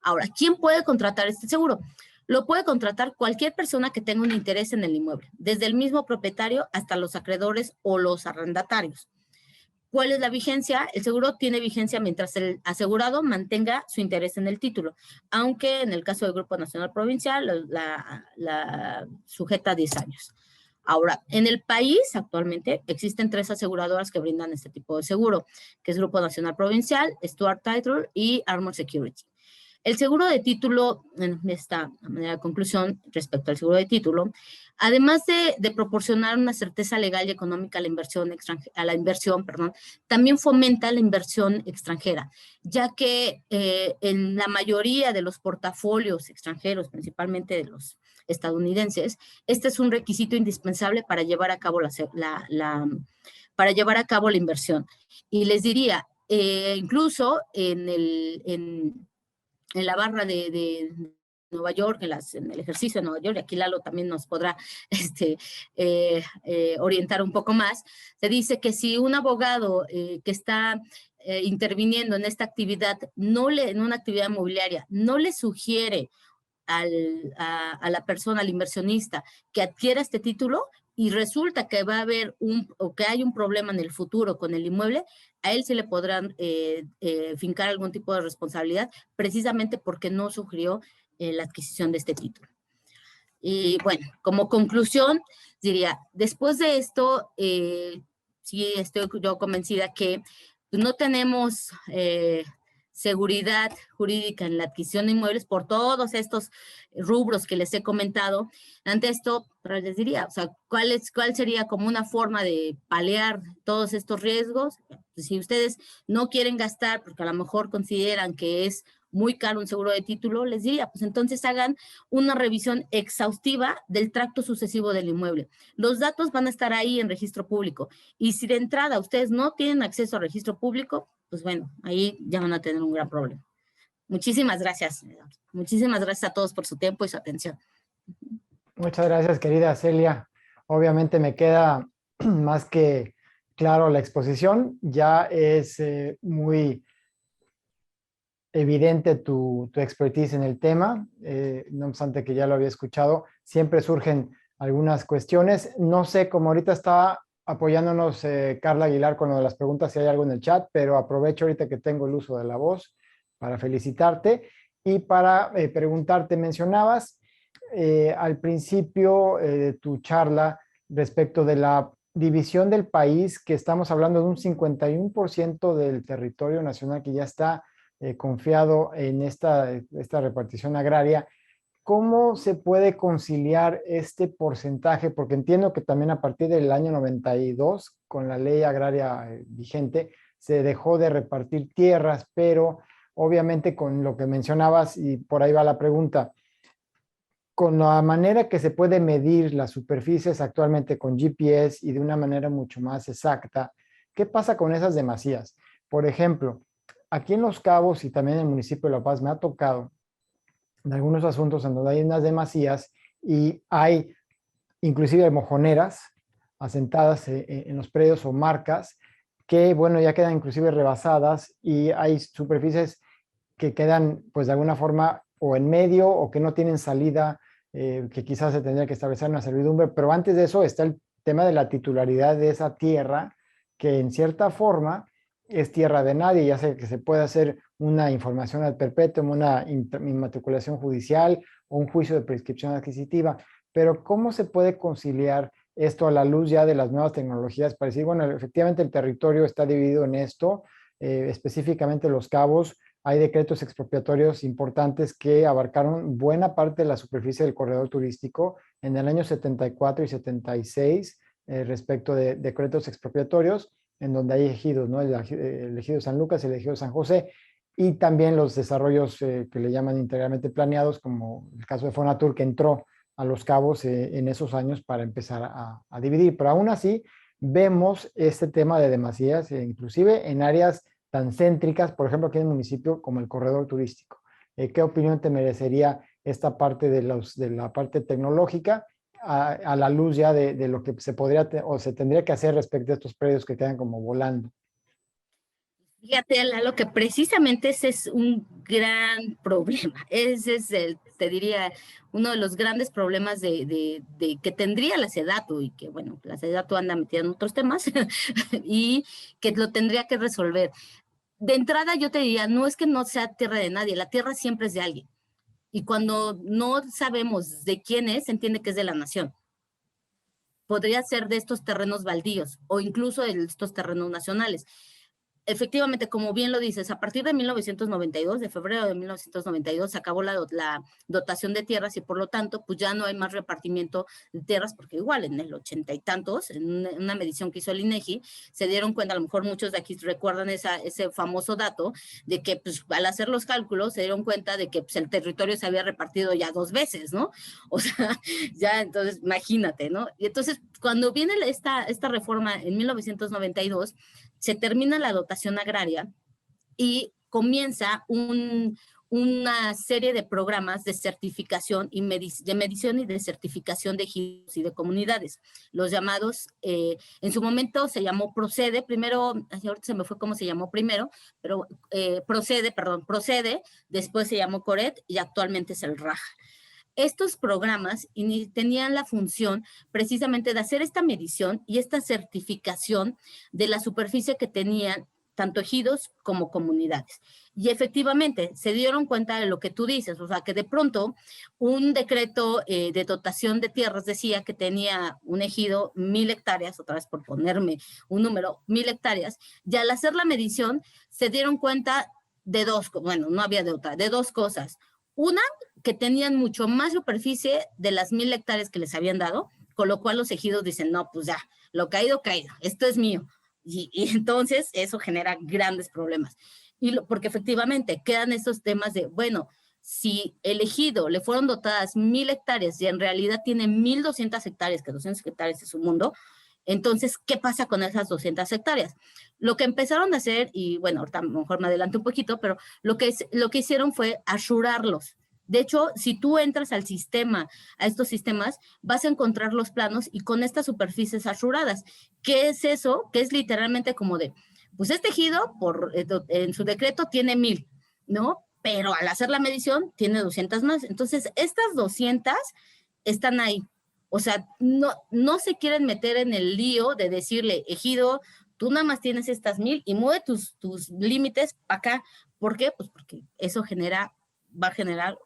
Ahora, ¿quién puede contratar este seguro? Lo puede contratar cualquier persona que tenga un interés en el inmueble, desde el mismo propietario hasta los acreedores o los arrendatarios. ¿Cuál es la vigencia? El seguro tiene vigencia mientras el asegurado mantenga su interés en el título, aunque en el caso del Grupo Nacional Provincial la sujeta a 10 años. Ahora, en el país actualmente existen 3 aseguradoras que brindan este tipo de seguro, que es Grupo Nacional Provincial, Stuart Title y Armor Security. El seguro de título, en esta manera de conclusión respecto al seguro de título, además de proporcionar una certeza legal y económica a la inversión, perdón, también fomenta la inversión extranjera, ya que en la mayoría de los portafolios extranjeros, principalmente de los estadounidenses, este es un requisito indispensable para llevar a cabo para llevar a cabo la inversión. Y les diría, incluso en la barra de Nueva York, en el ejercicio de Nueva York, y aquí Lalo también nos podrá orientar un poco más, se dice que si un abogado que está interviniendo en esta actividad, en una actividad inmobiliaria, no le sugiere a la persona, al inversionista, que adquiera este título y resulta que va a haber o que hay un problema en el futuro con el inmueble, a él se le podrán fincar algún tipo de responsabilidad precisamente porque no sugirió la adquisición de este título. Y bueno, como conclusión, diría, después de esto, sí estoy yo convencida que no tenemos seguridad jurídica en la adquisición de inmuebles por todos estos rubros que les he comentado. Ante esto, pero les diría, o sea, ¿cuál sería como una forma de paliar todos estos riesgos? Si ustedes no quieren gastar porque a lo mejor consideran que es muy caro un seguro de título, les diría, pues entonces hagan una revisión exhaustiva del tracto sucesivo del inmueble. Los datos van a estar ahí en registro público y si de entrada ustedes no tienen acceso al registro público, pues bueno, ahí ya van a tener un gran problema. Muchísimas gracias. Muchísimas gracias a todos por su tiempo y su atención. Muchas gracias, querida Celia. Obviamente me queda más que claro la exposición. Ya es muy evidente tu expertise en el tema, no obstante que ya lo había escuchado, siempre surgen algunas cuestiones. No sé, como ahorita está apoyándonos Carla Aguilar con lo de las preguntas, si hay algo en el chat, pero aprovecho ahorita que tengo el uso de la voz para felicitarte y para preguntarte, mencionabas al principio de tu charla respecto de la división del país, que estamos hablando de un 51% del territorio nacional que ya está confiado en esta repartición agraria. ¿Cómo se puede conciliar este porcentaje? Porque entiendo que también a partir del año 92, con la ley agraria vigente, se dejó de repartir tierras, pero obviamente con lo que mencionabas, y por ahí va la pregunta, con la manera que se puede medir las superficies actualmente con GPS y de una manera mucho más exacta, ¿qué pasa con esas demasías? Por ejemplo, aquí en Los Cabos y también en el municipio de La Paz me ha tocado en algunos asuntos en donde hay unas demasías y hay inclusive mojoneras asentadas en los predios o marcas que, bueno, ya quedan inclusive rebasadas y hay superficies que quedan, pues, de alguna forma o en medio o que no tienen salida, que quizás se tendría que establecer una servidumbre, pero antes de eso está el tema de la titularidad de esa tierra, que en cierta forma es tierra de nadie, ya sea que se puede hacer una información ad perpetuum, una inmatriculación judicial o un juicio de prescripción adquisitiva, pero ¿cómo se puede conciliar esto a la luz ya de las nuevas tecnologías para decir, bueno, efectivamente el territorio está dividido en esto, específicamente Los Cabos, hay decretos expropiatorios importantes que abarcaron buena parte de la superficie del corredor turístico en el año 74 y 76 respecto de decretos expropiatorios, en donde hay ejidos, ¿no? El ejido San Lucas, el ejido San José, y también los desarrollos que le llaman integralmente planeados, como el caso de Fonatur, que entró a Los Cabos en esos años para empezar a dividir. Pero aún así, vemos este tema de demasías, inclusive en áreas tan céntricas, por ejemplo, aquí en el municipio como el corredor turístico. ¿Qué opinión te merecería esta parte de la parte tecnológica a la luz ya de lo que se podría o se tendría que hacer respecto a estos predios que quedan como volando? Fíjate, Lalo, que precisamente ese es un gran problema. Ese es te diría, uno de los grandes problemas de que tendría la SEDATU y que, bueno, la SEDATU anda metida en otros temas y que lo tendría que resolver. De entrada yo te diría, no es que no sea tierra de nadie, la tierra siempre es de alguien. Y cuando no sabemos de quién es, se entiende que es de la nación. Podría ser de estos terrenos baldíos o incluso de estos terrenos nacionales. efectivamente, como bien lo dices, a partir de 1992, de febrero de 1992, se acabó la dotación de tierras y por lo tanto, pues ya no hay más repartimiento de tierras, porque igual en el 80 y tantos, en una medición que hizo el INEGI, se dieron cuenta, a lo mejor muchos de aquí recuerdan ese famoso dato, de que pues, al hacer los cálculos se dieron cuenta de que pues, el territorio se había repartido ya 2 veces, ¿no? O sea, ya entonces, imagínate, ¿no? Y entonces, cuando viene esta reforma en 1992, se termina la dotación agraria y comienza una serie de programas de certificación y de medición y de certificación de ejidos y de comunidades, los llamados, en su momento se llamó Procede, primero, ahorita se me fue cómo se llamó primero, pero Procede, después se llamó Coret y actualmente es el RAJA. Estos programas tenían la función precisamente de hacer esta medición y esta certificación de la superficie que tenían tanto ejidos como comunidades. Y efectivamente se dieron cuenta de lo que tú dices, o sea, que de pronto un decreto de dotación de tierras decía que tenía un ejido 1,000 hectáreas, otra vez por ponerme un número, 1,000 hectáreas, y al hacer la medición se dieron cuenta de de dos cosas. Una, que tenían mucho más superficie de las 1,000 hectáreas que les habían dado, con lo cual los ejidos dicen, no, pues ya, lo caído, caído, esto es mío. Y entonces eso genera grandes problemas. Porque efectivamente quedan estos temas de, bueno, si el ejido le fueron dotadas 1,000 hectáreas y en realidad tiene 1,200 hectáreas, que 200 hectáreas es un mundo, entonces, ¿qué pasa con esas 200 hectáreas? Lo que empezaron a hacer, y bueno, ahorita a lo mejor me adelanto un poquito, pero lo que hicieron fue asurarlos. De hecho, si tú entras a estos sistemas, vas a encontrar los planos y con estas superficies asuradas. ¿Qué es eso? Que es literalmente como de, pues este ejido en su decreto tiene 1,000, ¿no? Pero al hacer la medición tiene 200 más. Entonces, estas 200 están ahí. O sea, no se quieren meter en el lío de decirle, ejido, tú nada más tienes estas 1,000 y mueve tus límites para acá. ¿Por qué? Pues porque eso va a generar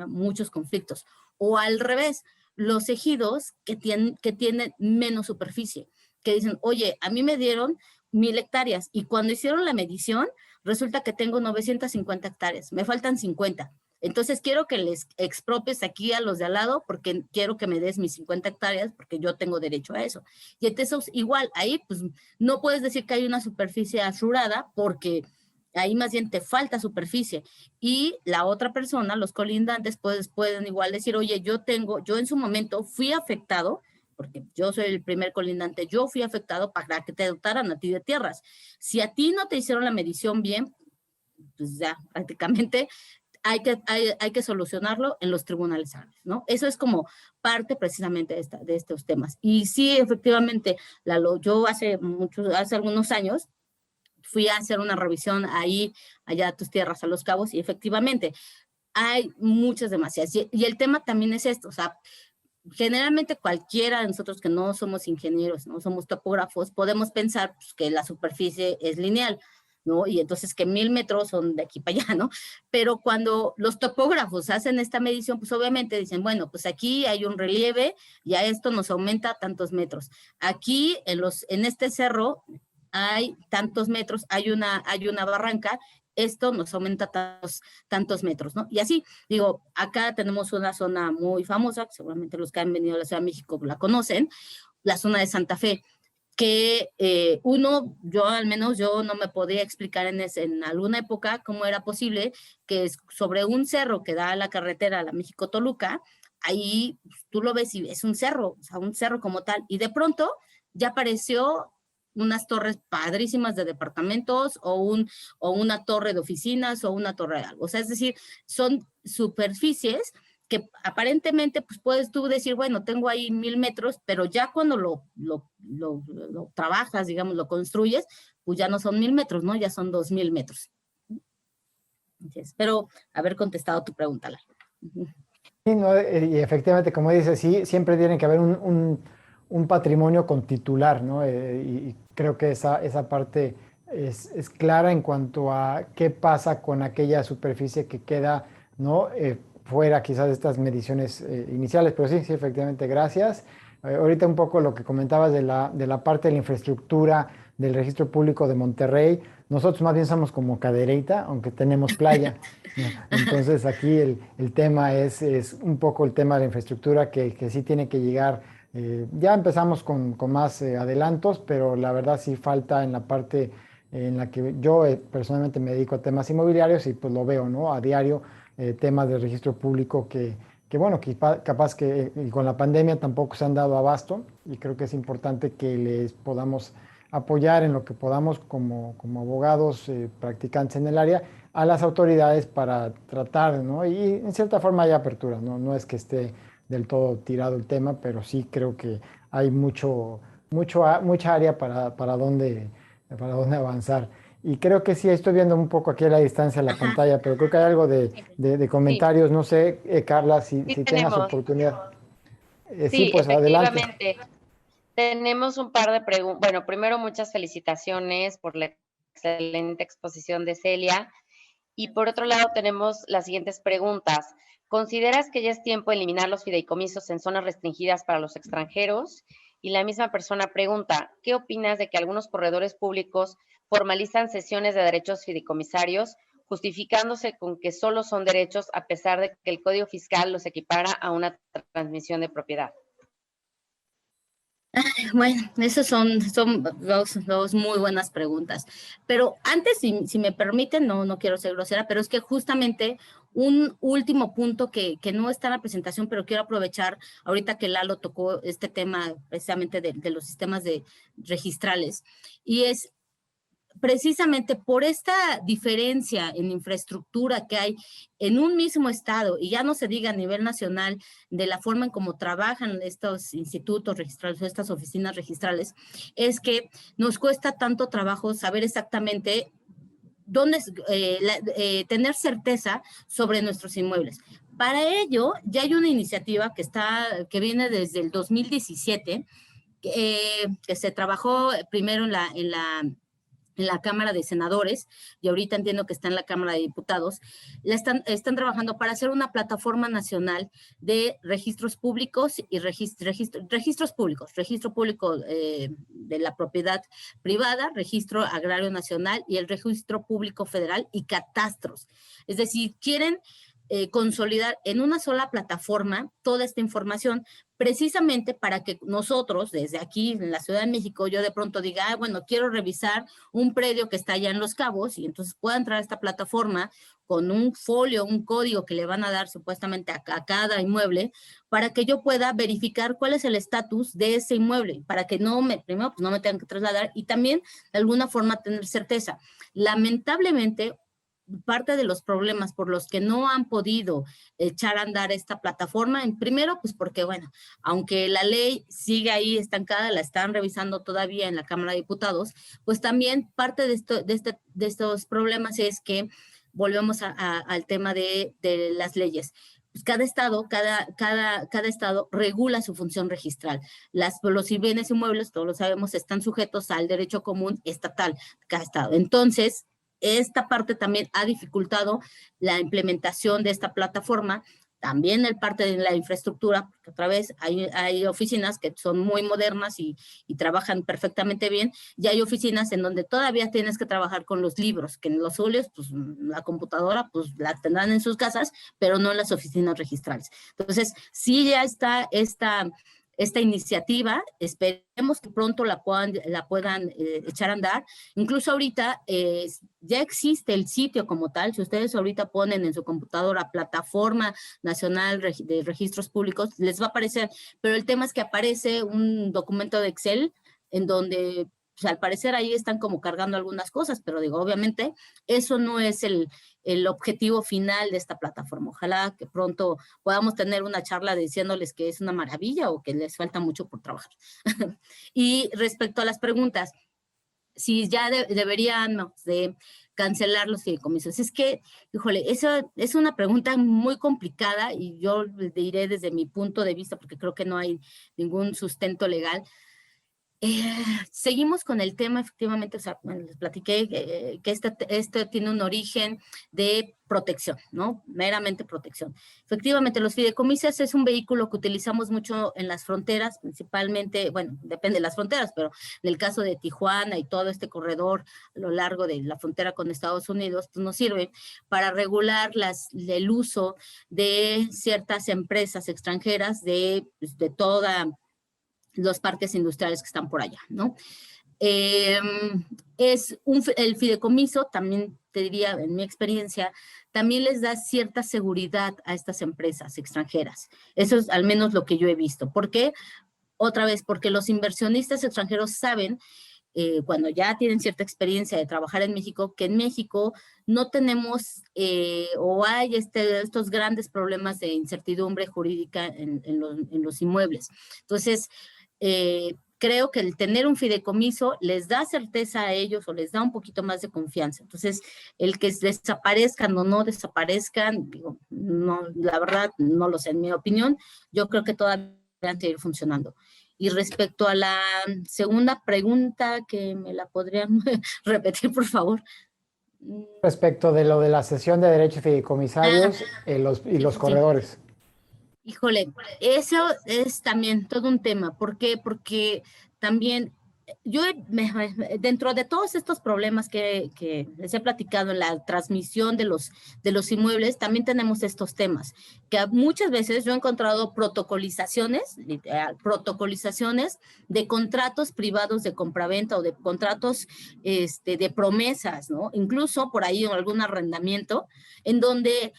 muchos conflictos. O al revés, los ejidos que tienen menos superficie, que dicen, oye, a mí me dieron 1,000 hectáreas y cuando hicieron la medición, resulta que tengo 950 hectáreas, me faltan 50. Entonces quiero que les expropies aquí a los de al lado porque quiero que me des mis 50 hectáreas porque yo tengo derecho a eso. Y entonces igual, ahí pues no puedes decir que hay una superficie asurada porque ahí más bien te falta superficie. Y la otra persona, los colindantes, pues pueden igual decir, oye, yo en su momento fui afectado, porque yo soy el primer colindante, yo fui afectado para que te dotaran a ti de tierras. Si a ti no te hicieron la medición bien, pues ya prácticamente hay que solucionarlo en los tribunales agrarios, ¿no? Eso es como parte precisamente de estos temas. Y sí, efectivamente, yo hace algunos años fui a hacer una revisión allá a tus tierras, a Los Cabos, y efectivamente hay muchas demasiadas. Y el tema también es esto, o sea, generalmente cualquiera de nosotros que no somos ingenieros, no somos topógrafos, podemos pensar pues, que la superficie es lineal, ¿no? Y entonces que 1,000 metros son de aquí para allá, ¿no? Pero cuando los topógrafos hacen esta medición, pues obviamente dicen, bueno, pues aquí hay un relieve y a esto nos aumenta tantos metros. Aquí en este cerro hay tantos metros, hay una barranca, esto nos aumenta tantos metros, ¿no? Y así, digo, acá tenemos una zona muy famosa, que seguramente los que han venido a la Ciudad de México la conocen, la zona de Santa Fe, que al menos yo no me podía explicar en alguna época cómo era posible que sobre un cerro que da a la carretera a la México-Toluca, ahí tú lo ves y es un cerro, o sea, un cerro como tal, y de pronto ya apareció unas torres padrísimas de departamentos o una torre de oficinas o una torre de algo. O sea, es decir, son superficies que aparentemente pues puedes tú decir, bueno, tengo ahí 1,000 metros, pero ya cuando lo trabajas, digamos, lo construyes, pues ya no son 1,000 metros, ¿no? Ya son 2,000 metros. Espero haber contestado tu pregunta, Lara. Sí, no, y efectivamente, como dices, sí, siempre tiene que haber un patrimonio con titular, ¿no? Y creo que esa parte es clara en cuanto a qué pasa con aquella superficie que queda, ¿no? Fuera quizás de estas mediciones iniciales, pero sí, efectivamente, gracias. ahorita un poco lo que comentabas de la parte de la infraestructura del registro público de Monterrey. Nosotros más bien somos como Cadereyta, aunque tenemos playa, ¿no? Entonces aquí el tema es un poco el tema de la infraestructura que sí tiene que llegar. Ya empezamos con más adelantos, pero la verdad sí falta en la parte en la que yo personalmente me dedico a temas inmobiliarios y pues lo veo, ¿no? A diario, temas de registro público que bueno, capaz que y con la pandemia tampoco se han dado abasto y creo que es importante que les podamos apoyar en lo que podamos como abogados practicantes en el área a las autoridades para tratar, ¿no? Y en cierta forma hay apertura, ¿no? No es que esté del todo tirado el tema, pero sí creo que hay mucha área para dónde avanzar. Y creo que sí, estoy viendo un poco aquí a la distancia la Ajá. pantalla, pero creo que hay algo de Sí, comentarios. No sé, Carla, sí si tengas tenemos. oportunidad. Sí, Sí, pues adelante. efectivamente. Tenemos un par de preguntas. Bueno, primero muchas felicitaciones por la excelente exposición de Celia. Y por otro lado tenemos las siguientes preguntas. ¿Consideras que ya es tiempo de eliminar los fideicomisos en zonas restringidas para los extranjeros? Y la misma persona pregunta, ¿qué opinas de que algunos corredores públicos formalizan sesiones de derechos fideicomisarios, justificándose con que solo son derechos a pesar de que el Código Fiscal los equipara a una transmisión de propiedad? Bueno, esos son dos muy buenas preguntas. Pero antes, si me permiten, no quiero ser grosera, pero es que justamente un último punto que no está en la presentación, pero quiero aprovechar ahorita que Lalo tocó este tema precisamente de los sistemas de registrales, y es precisamente por esta diferencia en infraestructura que hay en un mismo estado, y ya no se diga a nivel nacional, de la forma en cómo trabajan estos institutos registrales o estas oficinas registrales, es que nos cuesta tanto trabajo saber exactamente dónde, tener certeza sobre nuestros inmuebles. Para ello, ya hay una iniciativa que viene desde el 2017, que se trabajó primero en la Cámara de Senadores, y ahorita entiendo que está en la Cámara de Diputados. Están trabajando para hacer una plataforma nacional de registros públicos y registros públicos, registro público de la propiedad privada, registro agrario nacional y el registro público federal y catastros. Es decir, quieren consolidar en una sola plataforma toda esta información, precisamente para que nosotros, desde aquí en la Ciudad de México, yo de pronto diga, bueno, quiero revisar un predio que está allá en Los Cabos, y entonces pueda entrar a esta plataforma con un folio, un código que le van a dar supuestamente a cada inmueble, para que yo pueda verificar cuál es el estatus de ese inmueble, para que primero, pues no me tengan que trasladar, y también de alguna forma tener certeza. Lamentablemente, parte de los problemas por los que no han podido echar a andar esta plataforma, primero, pues porque, bueno, aunque la ley sigue ahí estancada, la están revisando todavía en la Cámara de Diputados, pues también parte de estos problemas es que volvemos al tema de las leyes. Pues cada estado regula su función registral. Los bienes inmuebles, todos lo sabemos, están sujetos al derecho común estatal de cada estado. Entonces, esta parte también ha dificultado la implementación de esta plataforma. También el parte de la infraestructura, porque otra vez hay oficinas que son muy modernas y trabajan perfectamente bien, y hay oficinas en donde todavía tienes que trabajar con los libros, que en los folios, pues la computadora, pues la tendrán en sus casas, pero no en las oficinas registrales. Entonces, sí ya está esta iniciativa, esperemos que pronto la puedan echar a andar. Incluso ahorita ya existe el sitio como tal. Si ustedes ahorita ponen en su computadora Plataforma Nacional de Registros Públicos, les va a aparecer, pero el tema es que aparece un documento de Excel en donde, pues, al parecer ahí están como cargando algunas cosas, pero digo, obviamente eso no es el objetivo final de esta plataforma. Ojalá que pronto podamos tener una charla diciéndoles que es una maravilla o que les falta mucho por trabajar. Y respecto a las preguntas, si ya deberían, no, de cancelar los fideicomisos. Es que, híjole, eso es una pregunta muy complicada, y yo diré desde mi punto de vista, porque creo que no hay ningún sustento legal. Seguimos con el tema, efectivamente, o sea, bueno, les platiqué que este tiene un origen de protección, ¿no? Meramente protección. Efectivamente, los fideicomisos es un vehículo que utilizamos mucho en las fronteras, principalmente, bueno, depende de las fronteras, pero en el caso de Tijuana y todo este corredor a lo largo de la frontera con Estados Unidos, pues nos sirve para regular el uso de ciertas empresas extranjeras pues, de toda los parques industriales que están por allá, ¿no? El fideicomiso, también te diría, en mi experiencia, también les da cierta seguridad a estas empresas extranjeras. Eso es al menos lo que yo he visto. ¿Por qué? Otra vez, porque los inversionistas extranjeros saben, cuando ya tienen cierta experiencia de trabajar en México, que en México no tenemos o hay estos grandes problemas de incertidumbre jurídica en los inmuebles. Entonces, creo que el tener un fideicomiso les da certeza a ellos o les da un poquito más de confianza. Entonces, el que desaparezcan o no desaparezcan, digo, no, la verdad no lo sé, en mi opinión, yo creo que todavía van a seguir funcionando. Y respecto a la segunda pregunta, que me la podrían repetir, por favor. Respecto de lo de la cesión de derechos fideicomisarios y los corredores. Híjole, eso es también todo un tema. ¿Por qué? Porque también yo, dentro de todos estos problemas que les he platicado en la transmisión de los inmuebles, también tenemos estos temas, que muchas veces yo he encontrado protocolizaciones de contratos privados de compraventa o de contratos de promesas, ¿no? Incluso por ahí en algún arrendamiento, en donde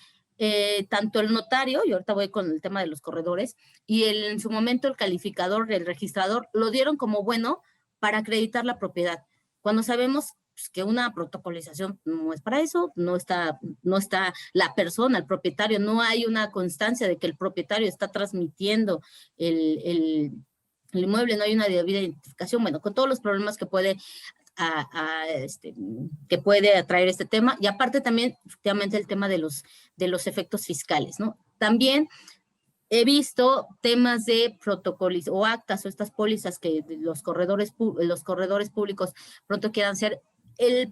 tanto el notario, y ahorita voy con el tema de los corredores, y en su momento el calificador, el registrador, lo dieron como bueno para acreditar la propiedad. Cuando sabemos pues, que una protocolización no es para eso, no está la persona, el propietario, no hay una constancia de que el propietario está transmitiendo el inmueble, no hay una debida identificación, bueno, con todos los problemas que puede que puede atraer este tema, y aparte también, efectivamente, el tema de los efectos fiscales, ¿no? También he visto temas de protocolos o actas o estas pólizas que los corredores públicos pronto quieran hacer,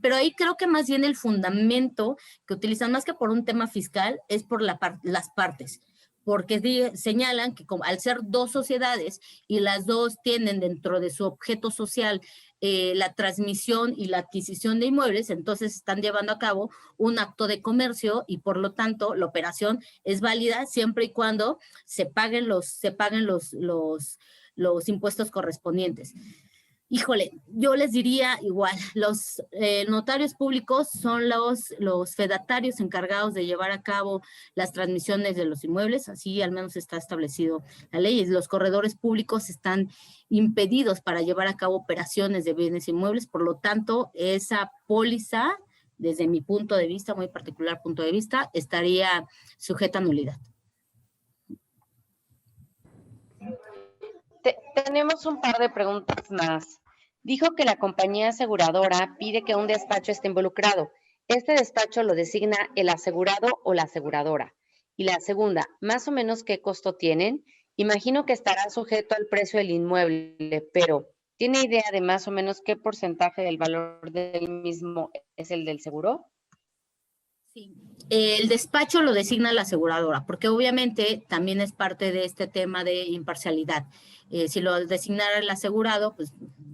pero ahí creo que más bien el fundamento que utilizan, más que por un tema fiscal, es por las partes, porque señalan que como, al ser dos sociedades y las dos tienen dentro de su objeto social la transmisión y la adquisición de inmuebles, entonces están llevando a cabo un acto de comercio y por lo tanto la operación es válida siempre y cuando se paguen los impuestos correspondientes. Híjole, yo les diría igual, los notarios públicos son los fedatarios encargados de llevar a cabo las transmisiones de los inmuebles, así al menos está establecido la ley, y los corredores públicos están impedidos para llevar a cabo operaciones de bienes inmuebles, por lo tanto, esa póliza, desde mi punto de vista, muy particular punto de vista, estaría sujeta a nulidad. Tenemos un par de preguntas más. Dijo que la compañía aseguradora pide que un despacho esté involucrado. ¿Este despacho lo designa el asegurado o la aseguradora? Y la segunda, ¿más o menos qué costo tienen? Imagino que estará sujeto al precio del inmueble, pero ¿tiene idea de más o menos qué porcentaje del valor del mismo es el del seguro? Sí, el despacho lo designa la aseguradora, porque obviamente también es parte de este tema de imparcialidad. Si lo designara el asegurado, pues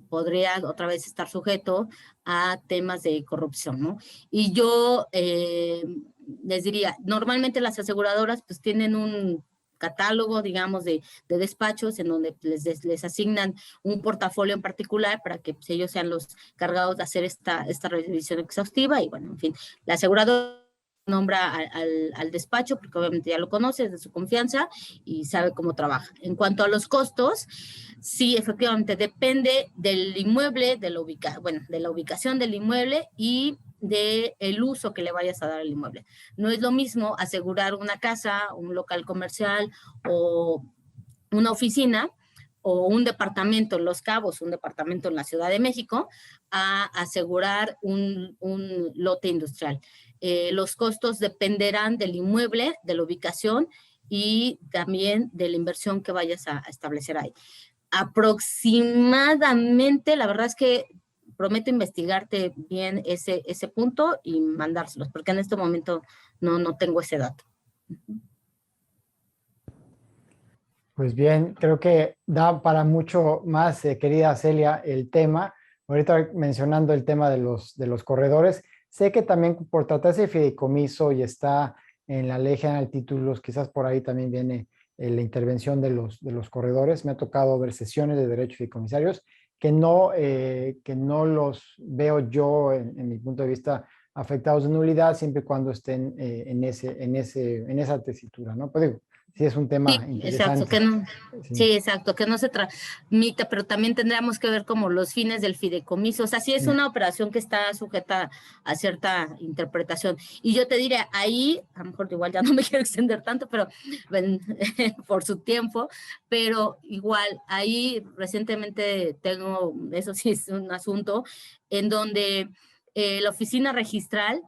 podría otra vez estar sujeto a temas de corrupción, ¿no? Y yo les diría, normalmente las aseguradoras pues tienen un catálogo, digamos, de despachos en donde les asignan un portafolio en particular para que pues, ellos sean los cargados de hacer esta revisión exhaustiva y bueno, en fin, la aseguradora nombra al despacho, porque obviamente ya lo conoce, es de su confianza y sabe cómo trabaja. En cuanto a los costos, sí, efectivamente, depende del inmueble, de la ubicación del inmueble y del uso que le vayas a dar al inmueble. No es lo mismo asegurar una casa, un local comercial o una oficina o un departamento en Los Cabos, un departamento en la Ciudad de México, a asegurar un lote industrial. Los costos dependerán del inmueble, de la ubicación y también de la inversión que vayas a establecer ahí. Aproximadamente, la verdad es que prometo investigarte bien ese punto y mandárselos, porque en este momento no tengo ese dato. Pues bien, creo que da para mucho más, querida Celia, el tema. Ahorita mencionando el tema de los corredores, sé que también por tratarse de fideicomiso y está en la Ley General de Títulos, quizás por ahí también viene la intervención de los corredores. Me ha tocado ver sesiones de derechos fideicomisarios que no los veo yo, en mi punto de vista, afectados de nulidad, siempre y cuando estén en esa tesitura, ¿no? Pues digo, sí es un tema Sí, exacto, interesante. sí, exacto, que no se tramita, pero también tendríamos que ver como los fines del fideicomiso. O sea, sí es una operación que está sujeta a cierta interpretación. Y yo te diré, ahí, a lo mejor igual ya no me quiero extender tanto, pero por su tiempo, pero igual, ahí recientemente tengo, eso sí es un asunto, en donde la oficina registral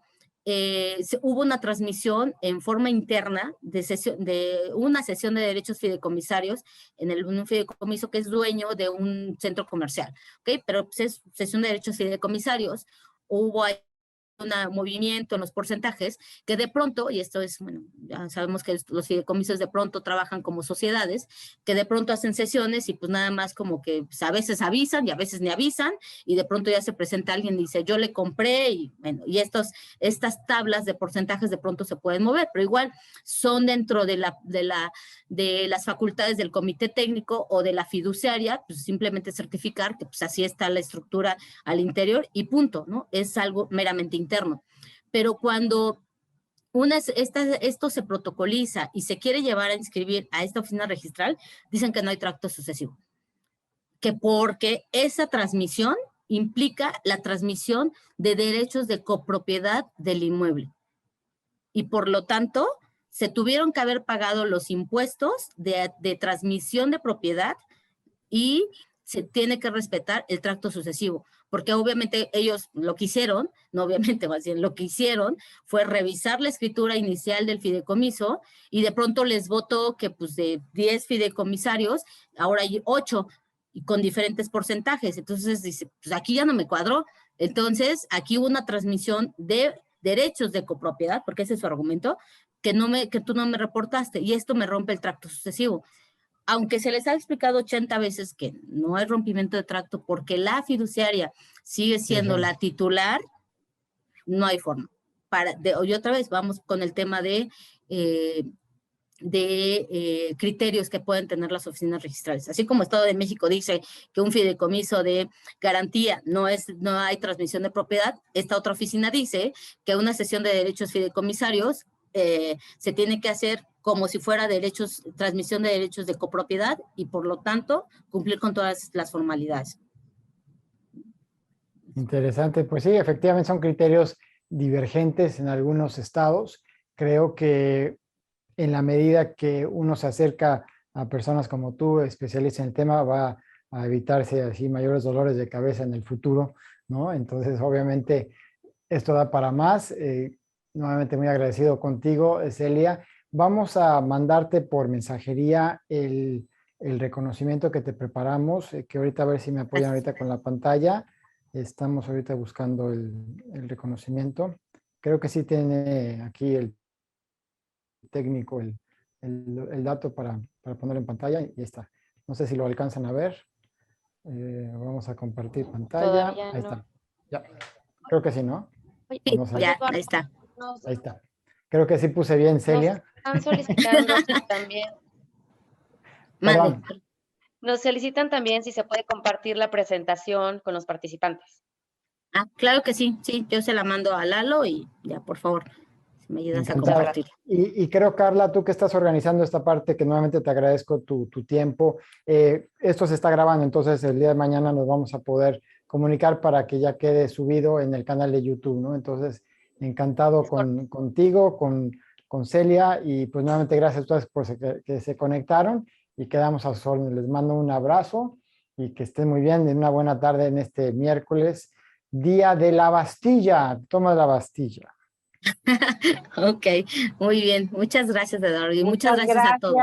hubo una transmisión en forma interna de una sesión de derechos fideicomisarios en un fideicomiso que es dueño de un centro comercial, ¿ok? Pero pues, es sesión de derechos fideicomisarios, hubo ahí un movimiento en los porcentajes que de pronto, y esto es, bueno, ya sabemos que los fideicomisos de pronto trabajan como sociedades, que de pronto hacen sesiones y pues nada más como que pues, a veces avisan y a veces ni avisan y de pronto ya se presenta alguien y dice yo le compré y bueno, y estas tablas de porcentajes de pronto se pueden mover, pero igual son dentro de las facultades del comité técnico o de la fiduciaria, pues simplemente certificar que pues así está la estructura al interior y punto, ¿no? Es algo meramente interno. Pero cuando esto se protocoliza y se quiere llevar a inscribir a esta oficina registral, dicen que no hay tracto sucesivo. Que porque esa transmisión implica la transmisión de derechos de copropiedad del inmueble. Y por lo tanto, se tuvieron que haber pagado los impuestos de transmisión de propiedad y se tiene que respetar el tracto sucesivo, porque obviamente ellos lo que hicieron, no obviamente, más bien lo que hicieron fue revisar la escritura inicial del fideicomiso y de pronto les votó que pues de 10 fideicomisarios, ahora hay 8 y con diferentes porcentajes. Entonces dice, pues aquí ya no me cuadró. Entonces aquí hubo una transmisión de derechos de copropiedad, porque ese es su argumento, que tú no me reportaste y esto me rompe el tracto sucesivo. Aunque se les ha explicado 80 veces que no hay rompimiento de tracto porque la fiduciaria sigue siendo la titular, no hay forma. Y otra vez vamos con el tema de criterios que pueden tener las oficinas registrales. Así como Estado de México dice que un fideicomiso de garantía no hay transmisión de propiedad, esta otra oficina dice que una sesión de derechos fideicomisarios se tiene que hacer como si fuera transmisión de derechos de copropiedad y por lo tanto cumplir con todas las formalidades. Interesante, pues sí, efectivamente son criterios divergentes en algunos estados. Creo que en la medida que uno se acerca a personas como tú, especialistas en el tema, va a evitarse así mayores dolores de cabeza en el futuro, ¿no? Entonces, obviamente, esto da para más. Nuevamente muy agradecido contigo, Celia. Vamos a mandarte por mensajería el reconocimiento que te preparamos, que ahorita a ver si me apoyan ahorita con la pantalla. Estamos ahorita buscando el reconocimiento. Creo que sí tiene aquí el técnico el dato para ponerlo en pantalla y está. No sé si lo alcanzan a ver. Vamos a compartir pantalla. Ahí está. Ya. Creo que sí, ¿no? Sí, no ya, ahí está. Ahí está. Creo que sí puse bien, Celia. Nos están solicitando también. Perdón. Nos solicitan también si se puede compartir la presentación con los participantes. Claro que sí, yo se la mando a Lalo y ya, por favor, si me ayudas a compartir. Y creo, Carla, tú que estás organizando esta parte, que nuevamente te agradezco tu tiempo. Esto se está grabando, entonces el día de mañana nos vamos a poder comunicar para que ya quede subido en el canal de YouTube, ¿no? Entonces, encantado contigo, con Celia, y pues nuevamente gracias a ustedes por que se conectaron y quedamos a sus órdenes. Les mando un abrazo y que estén muy bien, en una buena tarde en este miércoles, Día de la Bastilla. Toma la Bastilla. Ok, muy bien. Muchas gracias, Eduardo, y muchas gracias a todos.